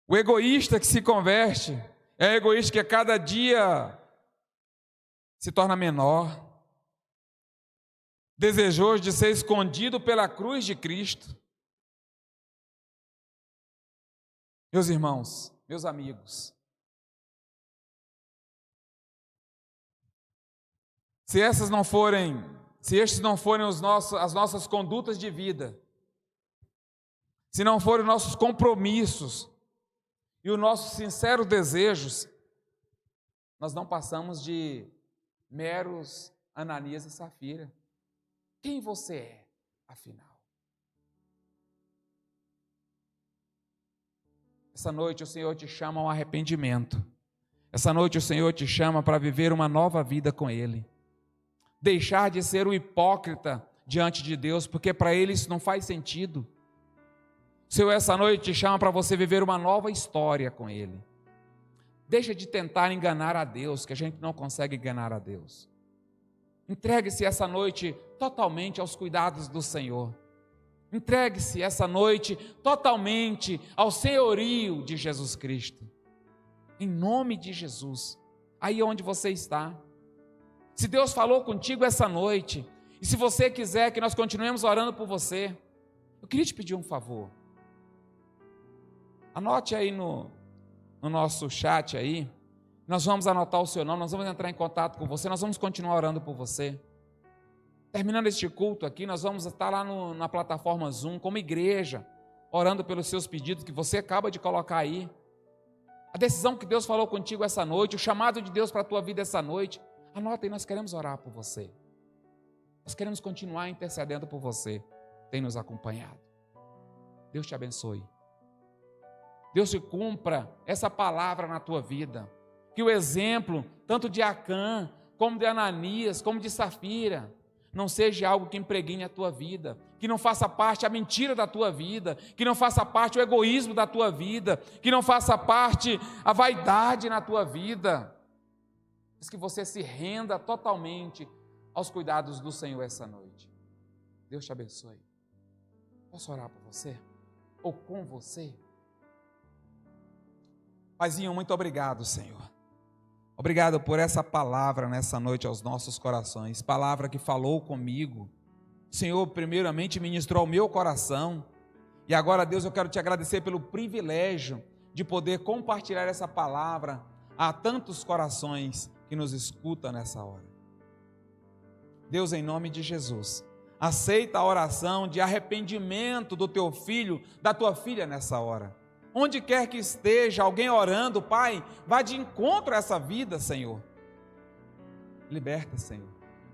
O egoísta que se converte é o egoísta que a cada dia se torna menor, desejoso de ser escondido pela cruz de Cristo. Meus irmãos, meus amigos, se estes não forem as nossas condutas de vida, se não forem os nossos compromissos e os nossos sinceros desejos, nós não passamos de meros Ananias e Safira. Quem você é, afinal? Essa noite o Senhor te chama ao arrependimento. Essa noite o Senhor te chama para viver uma nova vida com Ele. Deixar de ser um hipócrita diante de Deus, porque para Ele isso não faz sentido. O Senhor essa noite te chama para você viver uma nova história com Ele. Deixa de tentar enganar a Deus, que a gente não consegue enganar a Deus. Entregue-se essa noite totalmente aos cuidados do Senhor. Entregue-se essa noite totalmente ao senhorio de Jesus Cristo. Em nome de Jesus, aí onde você está. Se Deus falou contigo essa noite, e se você quiser que nós continuemos orando por você, eu queria te pedir um favor. Anote aí no nosso chat aí, nós vamos anotar o seu nome, nós vamos entrar em contato com você, nós vamos continuar orando por você. Terminando este culto aqui, nós vamos estar lá na plataforma Zoom, como igreja, orando pelos seus pedidos que você acaba de colocar aí. A decisão que Deus falou contigo essa noite, o chamado de Deus para a tua vida essa noite, anota aí, nós queremos orar por você. Nós queremos continuar intercedendo por você. Tem nos acompanhado. Deus te abençoe. Deus te cumpra essa palavra na tua vida. Que o exemplo, tanto de Acã, como de Ananias, como de Safira, não seja algo que impregne a tua vida, que não faça parte a mentira da tua vida, que não faça parte o egoísmo da tua vida, que não faça parte a vaidade na tua vida, mas que você se renda totalmente aos cuidados do Senhor essa noite. Deus te abençoe. Posso orar por você? Ou com você? Paizinho, muito obrigado, Senhor. Obrigado por essa palavra nessa noite aos nossos corações, palavra que falou comigo. Senhor, primeiramente ministrou ao meu coração, e agora, Deus, eu quero te agradecer pelo privilégio de poder compartilhar essa palavra a tantos corações que nos escutam nessa hora. Deus, em nome de Jesus, aceita a oração de arrependimento do teu filho, da tua filha nessa hora. Onde quer que esteja alguém orando, Pai, vá de encontro a essa vida, Senhor. Liberta, Senhor.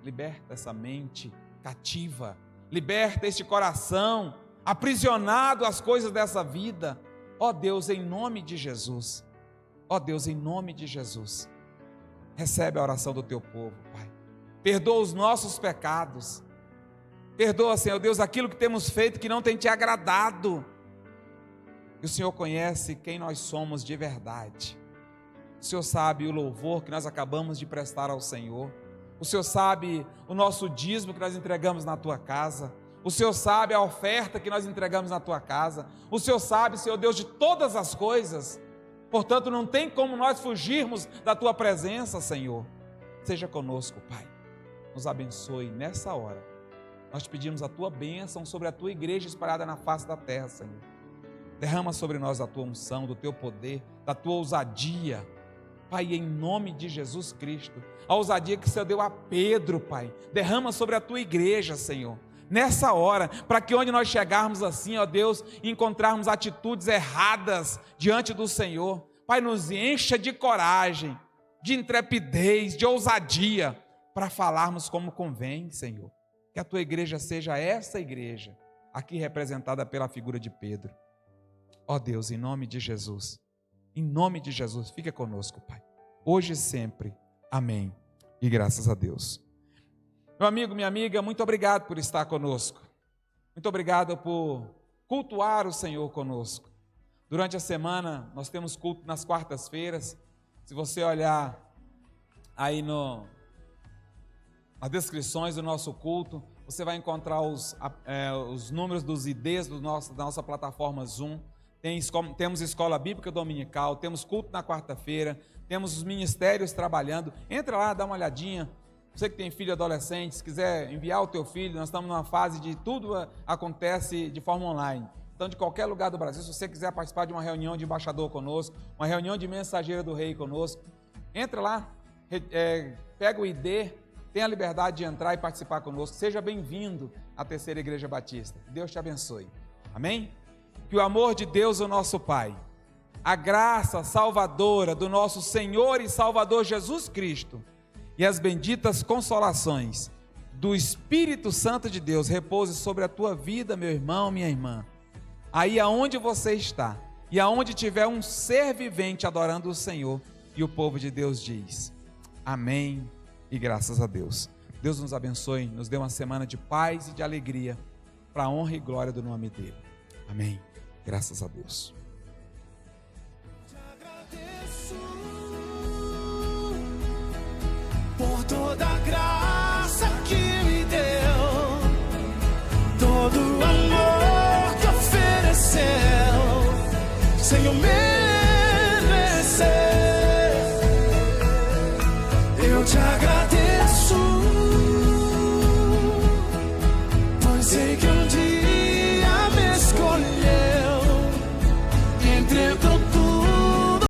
Liberta essa mente cativa. Liberta este coração aprisionado às coisas dessa vida. Ó Deus, em nome de Jesus. Ó Deus, em nome de Jesus. Recebe a oração do teu povo, Pai. Perdoa os nossos pecados. Perdoa, Senhor Deus, aquilo que temos feito que não tem te agradado. E o Senhor conhece quem nós somos de verdade. O Senhor sabe o louvor que nós acabamos de prestar ao Senhor. O Senhor sabe o nosso dízimo que nós entregamos na tua casa. O Senhor sabe a oferta que nós entregamos na tua casa. O Senhor sabe, Senhor Deus, de todas as coisas. Portanto, não tem como nós fugirmos da tua presença, Senhor. Seja conosco, Pai. Nos abençoe nessa hora. Nós te pedimos a tua bênção sobre a tua igreja espalhada na face da terra, Senhor. Derrama sobre nós a tua unção, do teu poder, da tua ousadia. Pai, em nome de Jesus Cristo, a ousadia que o Senhor deu a Pedro, Pai, derrama sobre a tua igreja, Senhor, nessa hora, para que onde nós chegarmos assim, ó Deus, encontrarmos atitudes erradas diante do Senhor, Pai, nos encha de coragem, de intrepidez, de ousadia, para falarmos como convém, Senhor. que a tua igreja seja essa igreja, aqui representada pela figura de Pedro. Ó Deus, em nome de Jesus, fica conosco, Pai, hoje e sempre. Amém. E graças a Deus. Meu amigo, minha amiga, muito obrigado por estar conosco. Muito obrigado por cultuar o Senhor conosco. Durante a semana, nós temos culto nas quartas-feiras. Se você olhar aí nas descrições do nosso culto, você vai encontrar os números dos IDs da nossa plataforma Zoom. Temos escola bíblica dominical, temos culto na quarta-feira, temos os ministérios trabalhando. Entra lá, dá uma olhadinha. Você que tem filho adolescente, se quiser enviar o teu filho, nós estamos numa fase de tudo acontece de forma online. Então, de qualquer lugar do Brasil, se você quiser participar de uma reunião de embaixador conosco, uma reunião de mensageira do rei conosco, entra lá, pega o ID, tenha a liberdade de entrar e participar conosco. Seja bem-vindo à Terceira Igreja Batista. Deus te abençoe. Amém? Que o amor de Deus, o nosso Pai, a graça salvadora do nosso Senhor e Salvador Jesus Cristo e as benditas consolações do Espírito Santo de Deus repouse sobre a tua vida, meu irmão, minha irmã. Aí aonde você está e aonde tiver um ser vivente adorando o Senhor, e o povo de Deus diz: amém e graças a Deus. Deus nos abençoe, nos dê uma semana de paz e de alegria, para a honra e glória do nome dele. Amém. Graças a Deus. Te agradeço por toda a graça que me deu, todo o amor que ofereceu, Senhor meu.